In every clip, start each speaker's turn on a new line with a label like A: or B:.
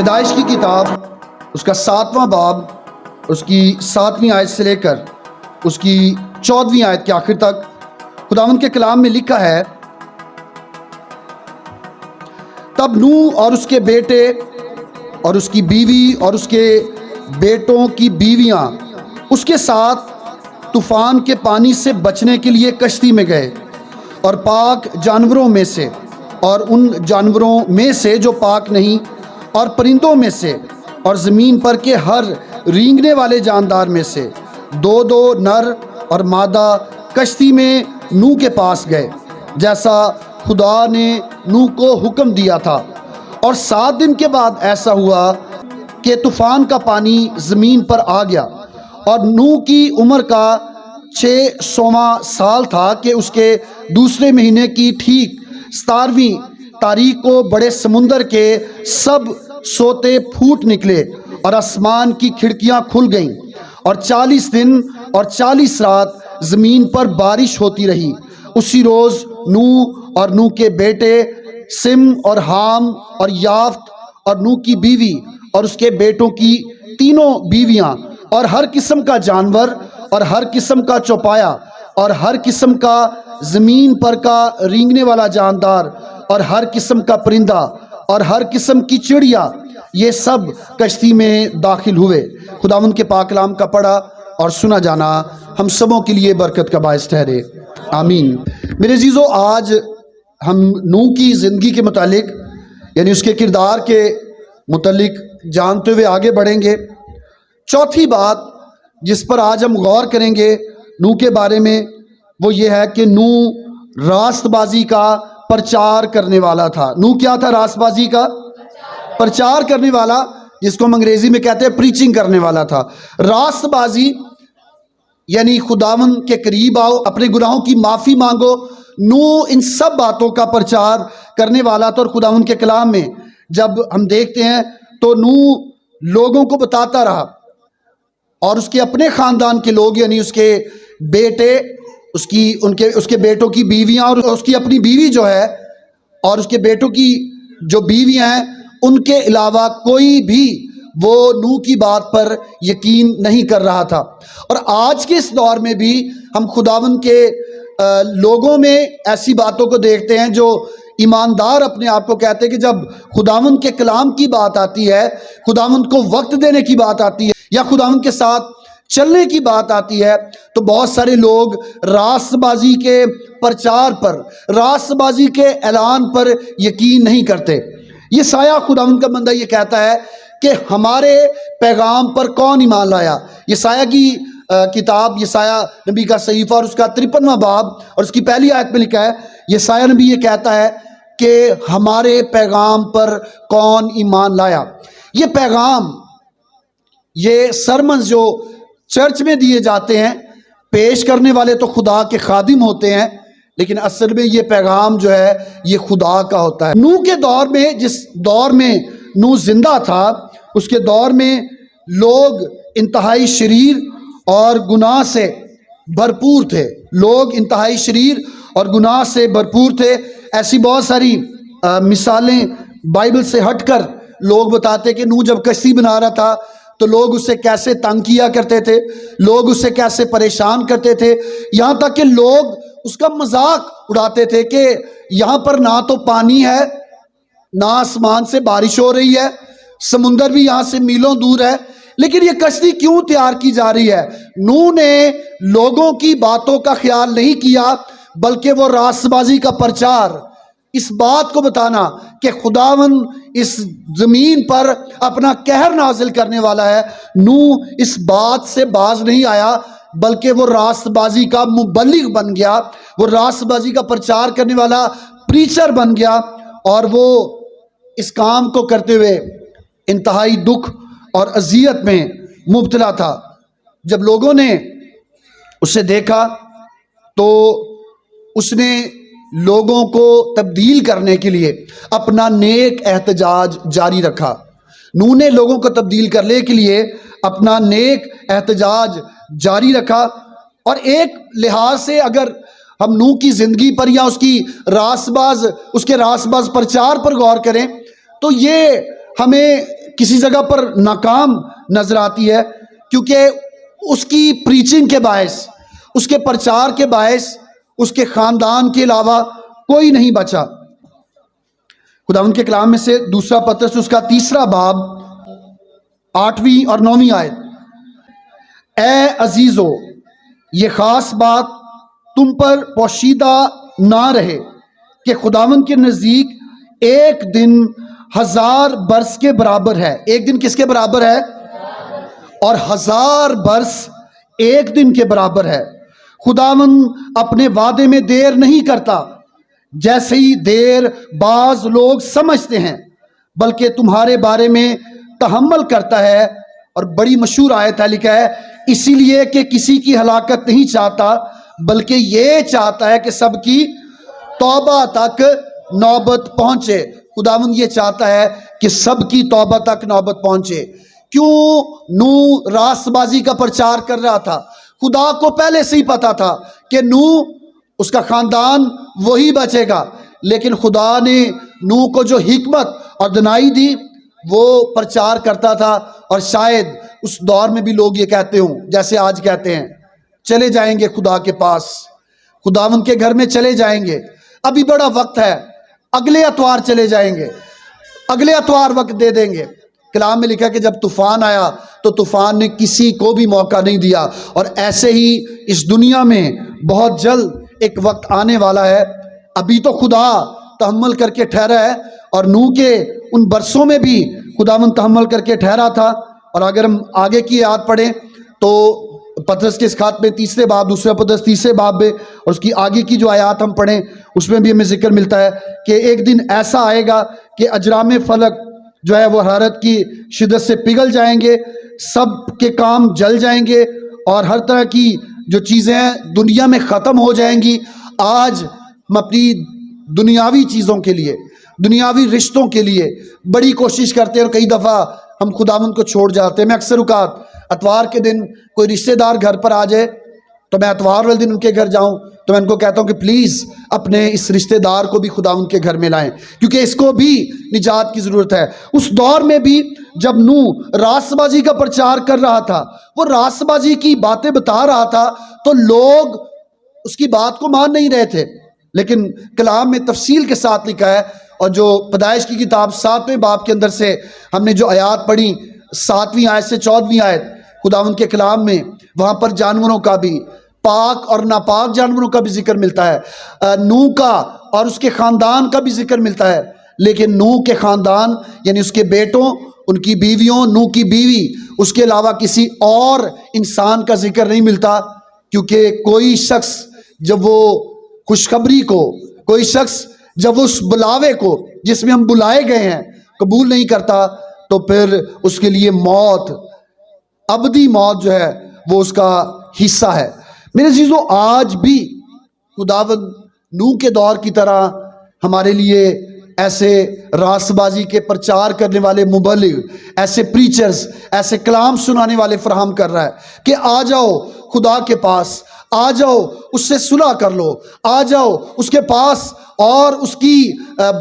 A: پیدائش کی کتاب اس کا 7واں باب اس کی 7ویں آیت سے لے کر اس کی 14ویں آیت کے آخر تک خداوند کے کلام میں لکھا ہے، تب نوح اور اس کے بیٹے اور اس کی بیوی اور اس کے بیٹوں کی بیویاں اس کے ساتھ طوفان کے پانی سے بچنے کے لیے کشتی میں گئے، اور پاک جانوروں میں سے اور ان جانوروں میں سے جو پاک نہیں، اور پرندوں میں سے اور زمین پر کے ہر رینگنے والے جاندار میں سے 2 نر اور مادہ کشتی میں نوح کے پاس گئے، جیسا خدا نے نوح کو حکم دیا تھا۔ اور 7 دن کے بعد ایسا ہوا کہ طوفان کا پانی زمین پر آ گیا، اور نوح کی عمر کا 600واں سال تھا کہ اس کے دوسرے مہینے کی ٹھیک 17ویں تاریخ کو بڑے سمندر کے سب سوتے پھوٹ نکلے اور آسمان کی کھڑکیاں کھل گئیں، اور 40 دن اور 40 رات زمین پر بارش ہوتی رہی۔ اسی روز نوح اور نوح کے بیٹے سم اور حام اور یافت اور نوح کی بیوی اور اس کے بیٹوں کی 3 بیویاں اور ہر قسم کا جانور اور ہر قسم کا چوپایا اور ہر قسم کا زمین پر کا رینگنے والا جاندار اور ہر قسم کا پرندہ اور ہر قسم کی چڑیا، یہ سب کشتی میں داخل ہوئے۔ خداوند کے پاک کلام کا پڑھا اور سنا جانا ہم سبوں کے لیے برکت کا باعث ٹھہرے، آمین۔ میرے عزیزو، آج ہم نوح کی زندگی کے متعلق یعنی اس کے کردار کے متعلق جانتے ہوئے آگے بڑھیں گے۔ چوتھی بات جس پر آج ہم غور کریں گے نوح کے بارے میں، وہ یہ ہے کہ نوح راست بازی کا پرچار کرنے والا تھا۔ نوح کیا تھا؟ راست بازی کا پرچار کرنے والا، جس کو ہم انگریزی میں کہتے ہیں پریچنگ کرنے والا تھا۔ راست بازی یعنی خداوند کے قریب آؤ، اپنے گناہوں کی معافی مانگو۔ نوح ان سب باتوں کا پرچار کرنے والا تھا، اور خداوند کے کلام میں جب ہم دیکھتے ہیں تو نوح لوگوں کو بتاتا رہا، اور اس کے اپنے خاندان کے لوگ یعنی اس کے بیٹے، اس کے بیٹوں کی بیویاں اور اس کی اپنی بیوی جو ہے، اور اس کے بیٹوں کی جو بیویاں ہیں، ان کے علاوہ کوئی بھی وہ نوح کی بات پر یقین نہیں کر رہا تھا۔ اور آج کے اس دور میں بھی ہم خداوند کے لوگوں میں ایسی باتوں کو دیکھتے ہیں جو ایماندار اپنے آپ کو کہتے ہیں کہ جب خداوند کے کلام کی بات آتی ہے، خداوند کو وقت دینے کی بات آتی ہے، یا خداوند کے ساتھ چلنے کی بات آتی ہے، تو بہت سارے لوگ راست بازی کے پرچار پر، راست بازی کے اعلان پر یقین نہیں کرتے۔ یسایہ خداوند کا بندہ یہ کہتا ہے کہ ہمارے پیغام پر کون ایمان لایا۔ یسایہ کی کتاب، یسایہ نبی کا صحیفہ اور اس کا 53واں باب اور اس کی پہلی آیت میں لکھا ہے، یسایہ نبی یہ کہتا ہے کہ ہمارے پیغام پر کون ایمان لایا۔ یہ پیغام، یہ سرمنز جو چرچ میں دیے جاتے ہیں، پیش کرنے والے تو خدا کے خادم ہوتے ہیں، لیکن اصل میں یہ پیغام جو ہے یہ خدا کا ہوتا ہے۔ نوح کے دور میں، جس دور میں نوح زندہ تھا، اس کے دور میں لوگ انتہائی شریر اور گناہ سے بھرپور تھے۔ لوگ انتہائی شریر اور گناہ سے بھرپور تھے۔ ایسی بہت ساری مثالیں بائبل سے ہٹ کر لوگ بتاتے کہ نوح جب کشتی بنا رہا تھا تو لوگ اسے کیسے تنگ کیا کرتے تھے، لوگ اسے کیسے پریشان کرتے تھے، یہاں تک کہ لوگ اس کا مذاق اڑاتے تھے کہ یہاں پر نہ تو پانی ہے، نہ آسمان سے بارش ہو رہی ہے، سمندر بھی یہاں سے میلوں دور ہے، لیکن یہ کشتی کیوں تیار کی جا رہی ہے؟ نوح نے لوگوں کی باتوں کا خیال نہیں کیا، بلکہ وہ راست بازی کا پرچار، اس بات کو بتانا کہ خداوند اس زمین پر اپنا قہر نازل کرنے والا ہے۔ نوح اس بات سے باز نہیں آیا، بلکہ وہ راست بازی کا مبلغ بن گیا، وہ راست بازی کا پرچار کرنے والا پریچر بن گیا، اور وہ اس کام کو کرتے ہوئے انتہائی دکھ اور اذیت میں مبتلا تھا۔ جب لوگوں نے اسے دیکھا تو اس نے لوگوں کو تبدیل کرنے کے لیے اپنا نیک احتجاج جاری رکھا۔ نوح نے لوگوں کو تبدیل کرنے کے لیے اپنا نیک احتجاج جاری رکھا، اور ایک لحاظ سے اگر ہم نوح کی زندگی پر یا اس کے راست باز پرچار پر غور کریں تو یہ ہمیں کسی جگہ پر ناکام نظر آتی ہے، کیونکہ اس کی پریچنگ کے باعث، اس کے پرچار کے باعث اس کے خاندان کے علاوہ کوئی نہیں بچا۔ خداوند کے کلام میں سے دوسرا پترس اس کا 3 باب 8ویں اور 9ویں آیت، اے عزیزو یہ خاص بات تم پر پوشیدہ نہ رہے کہ خداوند کے نزدیک ایک دن 1000 برس کے برابر ہے۔ ایک دن کس کے برابر ہے؟ اور 1000 برس ایک دن کے برابر ہے۔ خداوند اپنے وعدے میں دیر نہیں کرتا جیسے ہی دیر بعض لوگ سمجھتے ہیں، بلکہ تمہارے بارے میں تحمل کرتا ہے۔ اور بڑی مشہور آیت ہے، لکھا ہے اسی لیے کہ کسی کی ہلاکت نہیں چاہتا بلکہ یہ چاہتا ہے کہ سب کی توبہ تک نوبت پہنچے۔ خداوند یہ چاہتا ہے کہ سب کی توبہ تک نوبت پہنچے۔ کیوں نوح راست بازی کا پرچار کر رہا تھا؟ خدا کو پہلے سے ہی پتا تھا کہ نوح، اس کا خاندان وہی بچے گا، لیکن خدا نے نوح کو جو حکمت اور دانائی دی وہ پرچار کرتا تھا۔ اور شاید اس دور میں بھی لوگ یہ کہتے ہوں جیسے آج کہتے ہیں، چلے جائیں گے خدا کے پاس، خداوند کے گھر میں چلے جائیں گے، ابھی بڑا وقت ہے، اگلے اتوار چلے جائیں گے، اگلے اتوار وقت دے دیں گے۔ کلام میں لکھا کہ جب طوفان آیا تو طوفان نے کسی کو بھی موقع نہیں دیا۔ اور ایسے ہی اس دنیا میں بہت جلد ایک وقت آنے والا ہے۔ ابھی تو خدا تحمل کر کے ٹھہرا ہے، اور نوح کے ان برسوں میں بھی خداوند تحمل کر کے ٹھہرا تھا۔ اور اگر ہم آگے کی آیات پڑھیں تو پطرس کے اس خط میں 3 باب، دوسرا پطرس 3 باب میں، اور اس کی آگے کی جو آیات ہم پڑھیں اس میں بھی ہمیں ذکر ملتا ہے کہ ایک دن ایسا آئے گا کہ اجرام فلک جو ہے وہ حرارت کی شدت سے پگھل جائیں گے، سب کے کام جل جائیں گے، اور ہر طرح کی جو چیزیں دنیا میں ختم ہو جائیں گی۔ آج ہم اپنی دنیاوی چیزوں کے لیے، دنیاوی رشتوں کے لیے بڑی کوشش کرتے ہیں، اور کئی دفعہ ہم خداوند کو چھوڑ جاتے ہیں۔ میں اکثر اوقات اتوار کے دن کوئی رشتہ دار گھر پر آ جائے تو میں اتوار والے دن ان کے گھر جاؤں تو میں ان کو کہتا ہوں کہ پلیز اپنے اس رشتہ دار کو بھی خداوند کے گھر میں لائیں، کیونکہ اس کو بھی نجات کی ضرورت ہے۔ اس دور میں بھی جب نوح راست بازی کا پرچار کر رہا تھا، وہ راست بازی کی باتیں بتا رہا تھا، تو لوگ اس کی بات کو مان نہیں رہے تھے۔ لیکن کلام میں تفصیل کے ساتھ لکھا ہے، اور جو پیدائش کی کتاب 7ویں باب کے اندر سے ہم نے جو آیات پڑھی 7ویں آیت سے 14ویں آیت، خداوند کے کلام میں وہاں پر جانوروں کا بھی، پاک اور ناپاک جانوروں کا بھی ذکر ملتا ہے، نوح کا اور اس کے خاندان کا بھی ذکر ملتا ہے۔ لیکن نوح کے خاندان یعنی اس کے بیٹوں، ان کی بیویوں، نوح کی بیوی، اس کے علاوہ کسی اور انسان کا ذکر نہیں ملتا، کیونکہ کوئی شخص جب وہ خوشخبری کو، کوئی شخص جب اس بلاوے کو جس میں ہم بلائے گئے ہیں قبول نہیں کرتا تو پھر اس کے لیے موت، ابدی موت جو ہے وہ اس کا حصہ ہے۔ میرے عزیزو، آج بھی خداوند نوح کے دور کی طرح ہمارے لیے ایسے راست بازی کے پرچار کرنے والے مبلغ، ایسے پریچرز، ایسے کلام سنانے والے فراہم کر رہا ہے کہ آ جاؤ خدا کے پاس، آ جاؤ اس سے صلح کر لو، آ جاؤ اس کے پاس اور اس کی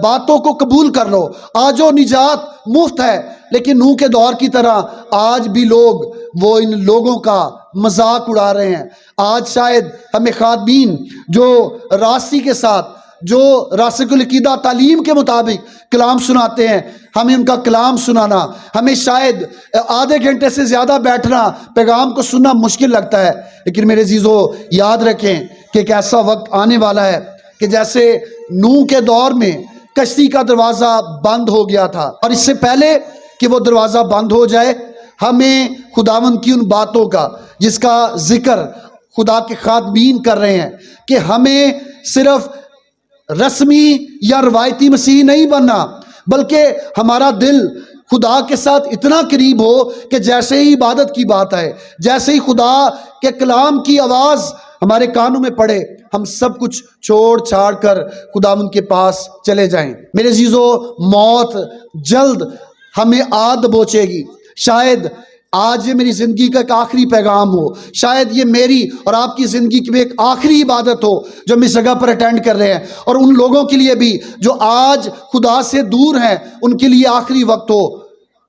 A: باتوں کو قبول کر لو، آ جاؤ نجات مفت ہے۔ لیکن نوح کے دور کی طرح آج بھی لوگ وہ ان لوگوں کا مذاق اڑا رہے ہیں۔ آج شاید ہمیں خادمین جو راستی کے ساتھ، جو راسخ العقیدہ تعلیم کے مطابق کلام سناتے ہیں، ہمیں ان کا کلام سنانا، ہمیں شاید آدھے گھنٹے سے زیادہ بیٹھنا، پیغام کو سننا مشکل لگتا ہے۔ لیکن میرے عزیزو، یاد رکھیں کہ ایک ایسا وقت آنے والا ہے کہ جیسے نوح کے دور میں کشتی کا دروازہ بند ہو گیا تھا، اور اس سے پہلے کہ وہ دروازہ بند ہو جائے، ہمیں خداوند کی ان باتوں کا جس کا ذکر خدا کے خادمین کر رہے ہیں کہ ہمیں صرف رسمی یا روایتی مسیحی نہیں بننا، بلکہ ہمارا دل خدا کے ساتھ اتنا قریب ہو کہ جیسے ہی عبادت کی بات آئے، جیسے ہی خدا کے کلام کی آواز ہمارے کانوں میں پڑے، ہم سب کچھ چھوڑ چھاڑ کر خداوند کے پاس چلے جائیں۔ میرے عزیزو، موت جلد ہمیں آ دبوچے گی۔ شاید آج یہ میری زندگی کا ایک آخری پیغام ہو، شاید یہ میری اور آپ کی زندگی کی ایک آخری عبادت ہو جو ہم اس جگہ پر اٹینڈ کر رہے ہیں، اور ان لوگوں کے لیے بھی جو آج خدا سے دور ہیں ان کے لیے آخری وقت ہو۔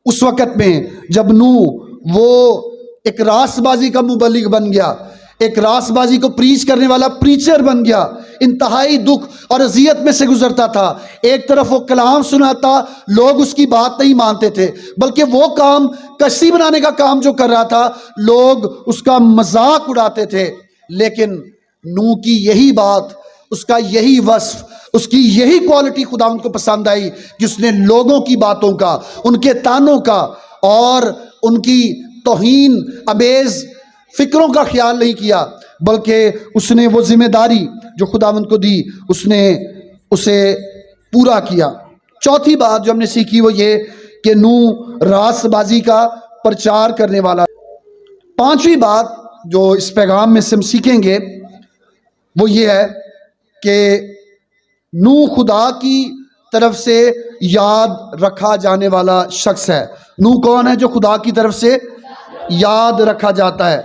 A: اس وقت میں جب نوح وہ ایک راست بازی کا مبلغ بن گیا، ایک راست بازی کو پریچ کرنے والا پریچر بن گیا، انتہائی دکھ اور اذیت میں سے گزرتا تھا۔ ایک طرف وہ کلام سناتا، لوگ اس کی بات نہیں مانتے تھے، بلکہ وہ کام کشتی بنانے کا کام جو کر رہا تھا لوگ اس کا مذاق اڑاتے تھے۔ لیکن نوح کی یہی بات، اس کا یہی وصف، اس کی یہی کوالٹی خدا ان کو پسند آئی کہ اس نے لوگوں کی باتوں کا، ان کے تانوں کا اور ان کی توہین امیز فکروں کا خیال نہیں کیا، بلکہ اس نے وہ ذمہ داری جو خداوند کو دی اس نے اسے پورا کیا۔ چوتھی بات جو ہم نے سیکھی وہ یہ کہ نوح راست بازی کا پرچار کرنے والا۔ پانچویں بات جو اس پیغام میں سے ہم سیکھیں گے وہ یہ ہے کہ نوح خدا کی طرف سے یاد رکھا جانے والا شخص ہے۔ نوح کون ہے جو خدا کی طرف سے یاد رکھا جاتا ہے؟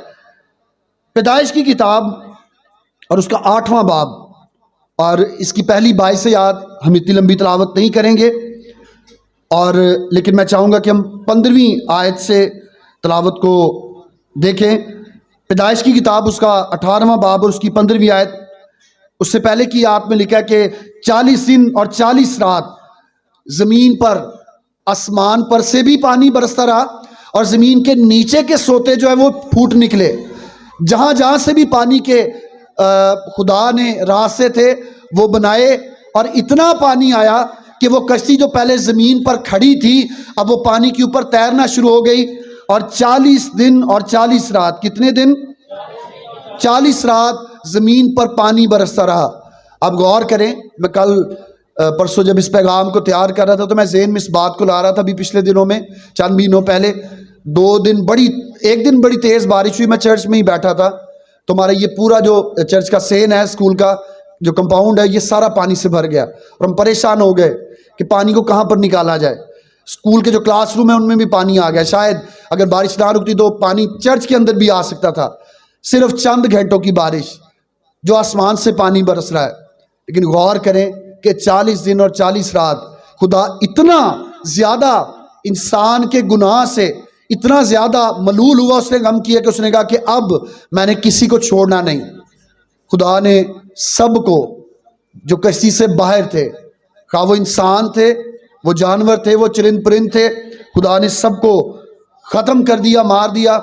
A: پیدائش کی کتاب اور اس کا 8واں باب اور اس کی پہلی 22 آیات ہم اتنی لمبی تلاوت نہیں کریں گے، اور لیکن میں چاہوں گا کہ ہم 15ویں آیت سے تلاوت کو دیکھیں۔ پیدائش کی کتاب اس کا 18واں باب اور اس کی 15ویں آیت، اس سے پہلے کی آیت میں لکھا ہے کہ 40 دن اور 40 رات زمین پر، آسمان پر سے بھی پانی برستا رہا اور زمین کے نیچے کے سوتے جو ہے وہ پھوٹ نکلے۔ جہاں جہاں سے بھی پانی کے خدا نے راستے تھے وہ بنائے، اور اتنا پانی آیا کہ وہ کشتی جو پہلے زمین پر کھڑی تھی اب وہ پانی کے اوپر تیرنا شروع ہو گئی، اور 40 دن اور 40 رات، کتنے دن؟ 40 رات زمین پر پانی برستا رہا۔ اب غور کریں، میں کل پرسوں جب اس پیغام کو تیار کر رہا تھا تو میں ذہن میں اس بات کو لا رہا تھا بھی پچھلے دنوں میں، چند مہینوں پہلے ایک دن بڑی تیز بارش ہوئی، میں چرچ میں ہی بیٹھا تھا، تو ہمارا یہ پورا جو چرچ کا سین ہے، اسکول کا جو کمپاؤنڈ ہے، یہ سارا پانی سے بھر گیا اور ہم پریشان ہو گئے کہ پانی کو کہاں پر نکالا جائے۔ اسکول کے جو کلاس روم ہیں ان میں بھی پانی آ گیا، شاید اگر بارش نہ رکتی تو پانی چرچ کے اندر بھی آ سکتا تھا۔ صرف چند گھنٹوں کی بارش جو آسمان سے پانی برس رہا ہے، لیکن غور کریں کہ 40 دن اور 40 رات خدا اتنا زیادہ انسان کے گناہ سے اتنا زیادہ ملول ہوا، اس نے غم کیا کہ اس نے کہا کہ اب میں نے کسی کو چھوڑنا نہیں۔ خدا نے سب کو جو کشتی سے باہر تھے، خواہ وہ انسان تھے، وہ جانور تھے، وہ چرند پرند تھے، خدا نے سب کو ختم کر دیا، مار دیا،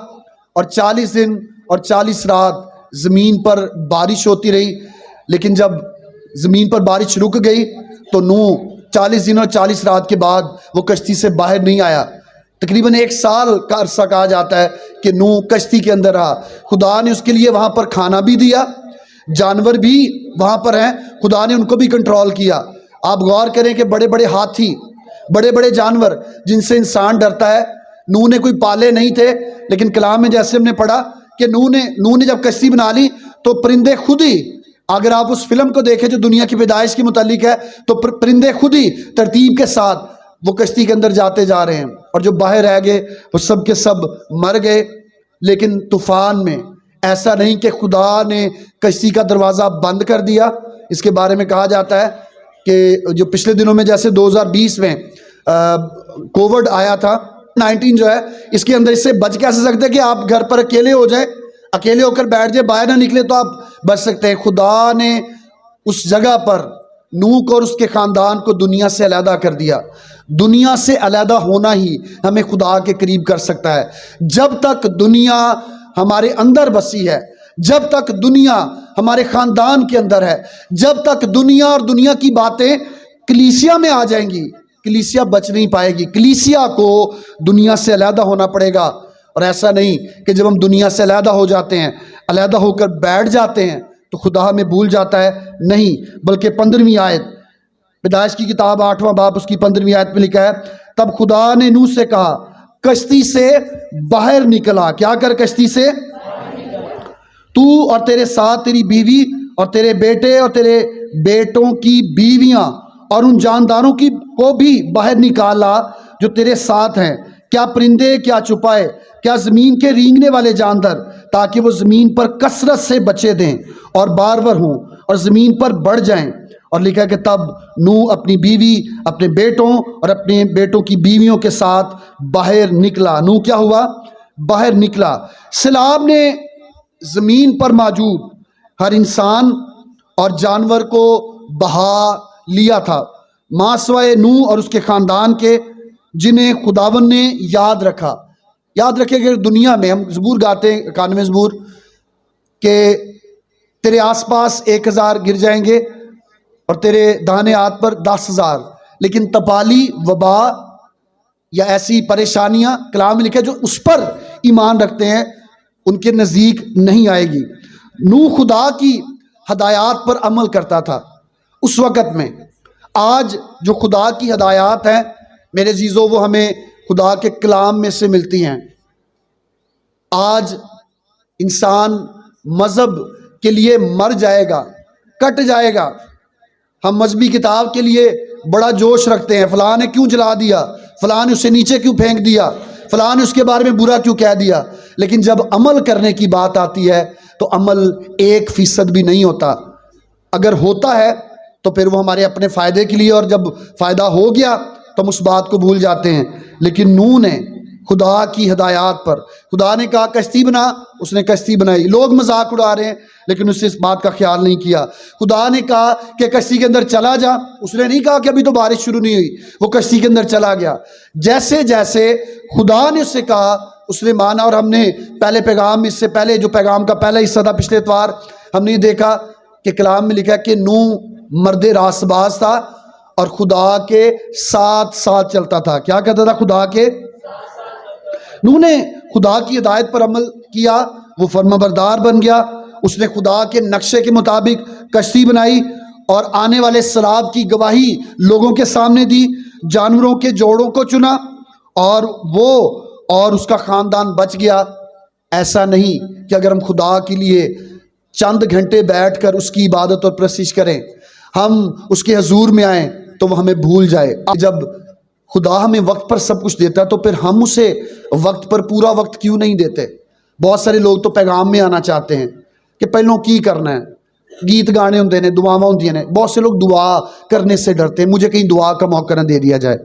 A: اور 40 دن اور 40 رات زمین پر بارش ہوتی رہی۔ لیکن جب زمین پر بارش رک گئی تو نوح 40 دن اور 40 رات کے بعد وہ کشتی سے باہر نہیں آیا۔ تقریباً 1 سال کا عرصہ کہا جاتا ہے کہ نوح کشتی کے اندر رہا۔ خدا نے اس کے لیے وہاں پر کھانا بھی دیا، جانور بھی وہاں پر ہیں، خدا نے ان کو بھی کنٹرول کیا۔ آپ غور کریں کہ بڑے بڑے ہاتھی، بڑے بڑے جانور جن سے انسان ڈرتا ہے، نوح نے کوئی پالے نہیں تھے، لیکن کلام میں جیسے ہم نے پڑھا کہ نوح نے جب کشتی بنا لی تو پرندے خود ہی، اگر آپ اس فلم کو دیکھیں جو دنیا کی پیدائش کے متعلق ہے، تو پرندے خود ہی ترتیب کے ساتھ وہ کشتی کے اندر جاتے جا رہے ہیں، اور جو باہر رہ گئے وہ سب کے سب مر گئے۔ لیکن طوفان میں ایسا نہیں کہ خدا نے کشتی کا دروازہ بند کر دیا۔ اس کے بارے میں کہا جاتا ہے کہ جو پچھلے دنوں میں جیسے 2020 میں کووڈ آیا تھا 19 جو ہے، اس کے اندر اس سے بچ کیسے سکتے کہ آپ گھر پر اکیلے ہو جائیں، اکیلے ہو کر بیٹھ جائے، باہر نہ نکلے تو آپ بچ سکتے ہیں۔ خدا نے اس جگہ پر نوح کو اور اس کے خاندان کو دنیا سے علیحدہ کر دیا۔ دنیا سے علیحدہ ہونا ہی ہمیں خدا کے قریب کر سکتا ہے۔ جب تک دنیا ہمارے اندر بسی ہے، جب تک دنیا ہمارے خاندان کے اندر ہے، جب تک دنیا اور دنیا کی باتیں کلیسیا میں آ جائیں گی، کلیسیا بچ نہیں پائے گی۔ کلیسیا کو دنیا سے علیحدہ ہونا پڑے گا، اور ایسا نہیں کہ جب ہم دنیا سے علیحدہ ہو جاتے ہیں، علیحدہ ہو کر بیٹھ جاتے ہیں تو خدا ہمیں بھول جاتا ہے، نہیں، بلکہ 15ویں آیت پیدائش کی کتاب 8واں باب اس کی 15ویں آیت میں لکھا ہے، تب خدا نے نوح سے کہا کشتی سے باہر نکلا۔ کیا کر؟ کشتی سے تو اور تیرے ساتھ تیری بیوی اور تیرے بیٹے اور تیرے بیٹوں کی بیویاں اور ان جانداروں کی کو بھی باہر نکالا جو تیرے ساتھ ہیں، کیا پرندے، کیا چپائے، کیا زمین کے رینگنے والے جاندار، تاکہ وہ زمین پر کثرت سے بچے دیں اور بارور ہوں اور زمین پر بڑھ جائیں اور لکھا ہے کہ تب نوح اپنی بیوی، اپنے بیٹوں اور اپنے بیٹوں کی بیویوں کے ساتھ باہر نکلا۔ نوح کیا ہوا؟ باہر نکلا۔ سیلاب نے زمین پر موجود ہر انسان اور جانور کو بہا لیا تھا، ماں سوائے نوح اور اس کے خاندان کے، جنہیں خداوند نے یاد رکھا۔ یاد رکھے کہ دنیا میں ہم زبور گاتے ہیں، 91 زبور، کہ تیرے آس پاس 1000 گر جائیں گے اور تیرے داہنے ہاتھ پر 10,000، لیکن تپالی، وبا یا ایسی پریشانیاں کلام میں لکھا ہے جو اس پر ایمان رکھتے ہیں ان کے نزدیک نہیں آئے گی۔ نوح خدا کی ہدایات پر عمل کرتا تھا اس وقت میں۔ آج جو خدا کی ہدایات ہیں میرے عزیزو، وہ ہمیں خدا کے کلام میں سے ملتی ہیں۔ آج انسان مذہب کے لیے مر جائے گا، کٹ جائے گا۔ ہم مذہبی کتاب کے لیے بڑا جوش رکھتے ہیں، فلاں نے کیوں جلا دیا، فلاں نے اسے نیچے کیوں پھینک دیا، فلاں نے اس کے بارے میں برا کیوں کہہ دیا، لیکن جب عمل کرنے کی بات آتی ہے تو عمل 1% بھی نہیں ہوتا۔ اگر ہوتا ہے تو پھر وہ ہمارے اپنے فائدے کے لیے، اور جب فائدہ ہو گیا تو ہم اس بات کو بھول جاتے ہیں۔ لیکن نوح نے خدا کی ہدایات پر، خدا نے کہا کشتی بنا، اس نے کشتی بنائی۔ لوگ مذاق اڑا رہے ہیں لیکن اس نے اس بات کا خیال نہیں کیا۔ خدا نے کہا کہ کشتی کے اندر چلا جا، اس نے نہیں کہا کہ ابھی تو بارش شروع نہیں ہوئی، وہ کشتی کے اندر چلا گیا۔ جیسے جیسے خدا نے اس سے کہا اس نے مانا۔ اور ہم نے پہلے پیغام، اس سے پہلے جو پیغام کا پہلا حصہ تھا پچھلے اتوار، ہم نے دیکھا کہ کلام میں لکھا ہے کہ نوح مرد راست باز تھا اور خدا کے ساتھ ساتھ چلتا تھا۔ کیا کہتا تھا؟ خدا کے۔ نوح نے خدا کی ہدایت پر عمل کیا، وہ فرما بردار بن گیا۔ اس نے خدا کے نقشے کے مطابق کشتی بنائی اور آنے والے سیلاب کی گواہی لوگوں کے سامنے دی۔ جانوروں کے جوڑوں کو چنا اور وہ اور اس کا خاندان بچ گیا۔ ایسا نہیں کہ اگر ہم خدا کے لیے چند گھنٹے بیٹھ کر اس کی عبادت اور پرستش کریں، ہم اس کے حضور میں آئیں تو وہ ہمیں بھول جائے۔ جب خدا ہمیں وقت پر سب کچھ دیتا ہے تو پھر ہم اسے وقت پر پورا وقت کیوں نہیں دیتے؟ بہت سارے لوگ تو پیغام میں آنا چاہتے ہیں کہ پہلوں کی کرنا ہے، گیت گانے ہوندے نے، دعاواں ہوندیاں نے۔ بہت سے لوگ دعا کرنے سے ڈرتے ہیں، مجھے کہیں دعا کا موقع نہ دے دیا جائے۔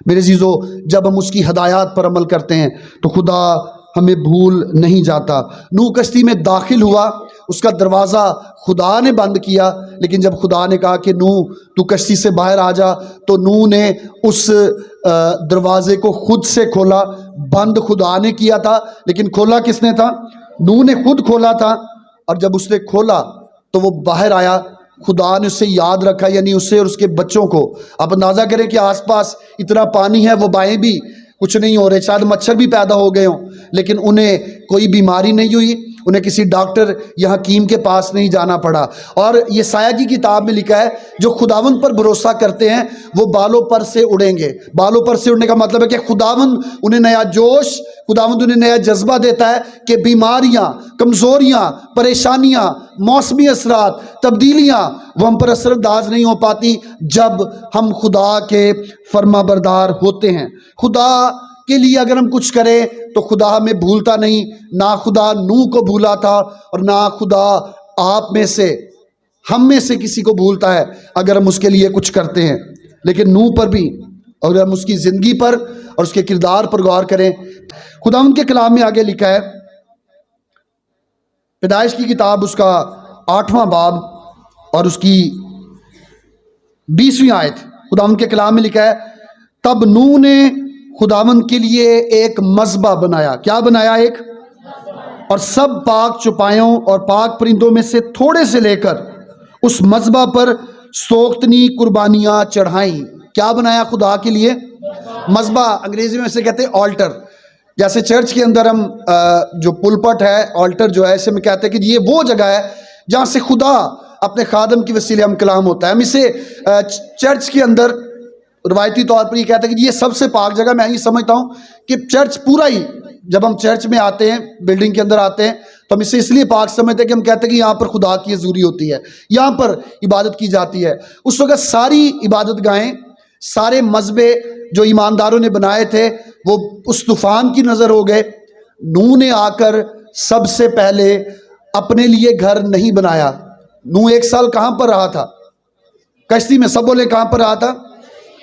A: میرے عزیزو، جب ہم اس کی ہدایات پر عمل کرتے ہیں تو خدا ہمیں بھول نہیں جاتا۔ نوح کشتی میں داخل ہوا، اس کا دروازہ خدا نے بند کیا، لیکن جب خدا نے کہا کہ نوح تو کشتی سے باہر آ جا، تو نوح نے اس دروازے کو خود سے کھولا۔ بند خدا نے کیا تھا لیکن کھولا کس نے تھا؟ نوح نے خود کھولا تھا۔ اور جب اس نے کھولا تو وہ باہر آیا، خدا نے اسے یاد رکھا، یعنی اسے اور اس کے بچوں کو۔ آپ اندازہ کریں کہ آس پاس اتنا پانی ہے، وبائیں بھی کچھ نہیں ہو رہے، شاید مچھر بھی پیدا ہو گئے ہوں، لیکن انہیں کوئی بیماری نہیں ہوئی، انہیں کسی ڈاکٹر یا حکیم کے پاس نہیں جانا پڑا۔ اور یہ سایہ کی کتاب میں لکھا ہے جو خداوند پر بھروسہ کرتے ہیں وہ بالوں پر سے اڑیں گے۔ بالوں پر سے اڑنے کا مطلب ہے کہ خداوند انہیں نیا جوش، خداوند انہیں نیا جذبہ دیتا ہے کہ بیماریاں، کمزوریاں، پریشانیاں، موسمی اثرات، تبدیلیاں وہ ہم پر اثر انداز نہیں ہو پاتی جب ہم خدا کے فرما بردار ہوتے ہیں۔ خدا کے لیے اگر ہم کچھ کریں تو خدا ہمیں بھولتا نہیں۔ نہ خدا نوح کو بھولا تھا اور نہ خدا آپ میں سے، ہم میں سے کسی کو بھولتا ہے اگر ہم اس کے لیے کچھ کرتے ہیں۔ لیکن نوح پر بھی، اور اگر ہم اس کی زندگی پر اور اس کے کردار پر غور کریں، خدا ان کے کلام میں آگے لکھا ہے، پیدائش کی کتاب اس کا 8واں باب اور اس کی 20ویں آیت، خدا ان کے کلام میں لکھا ہے، تب نوح نے خداوند کے لیے ایک مذبح بنایا۔ کیا بنایا؟ ایک، اور سب پاک چوپایوں اور پاک پرندوں میں سے تھوڑے سے لے کر اس مذبح پر سوختنی قربانیاں چڑھائیں۔ کیا بنایا خدا کے لیے؟ مذبح، انگریزی میں اسے کہتے ہیں آلٹر۔ جیسے چرچ کے اندر ہم جو پلپٹ ہے، آلٹر جو ہے، اسے میں کہتے ہیں کہ یہ وہ جگہ ہے جہاں سے خدا اپنے خادم کی وسیلے ہم کلام ہوتا ہے۔ ہم اسے چرچ کے اندر روایتی طور پر یہ کہتے ہیں کہ یہ سب سے پاک جگہ۔ میں یہ سمجھتا ہوں کہ چرچ پورا ہی، جب ہم چرچ میں آتے ہیں، بلڈنگ کے اندر آتے ہیں، تو ہم اسے اس لیے پاک سمجھتے ہیں کہ ہم کہتے ہیں کہ یہاں پر خدا کی حضوری ہوتی ہے، یہاں پر عبادت کی جاتی ہے۔ اس وقت ساری عبادت گاہیں، سارے مذبے جو ایمانداروں نے بنائے تھے وہ اس طوفان کی نظر ہو گئے۔ نوح نے آ کر سب سے پہلے اپنے لیے گھر نہیں بنایا۔ نوح 1 سال کہاں پر رہا تھا؟ کشتی میں سب بولے کہاں پر رہا تھا؟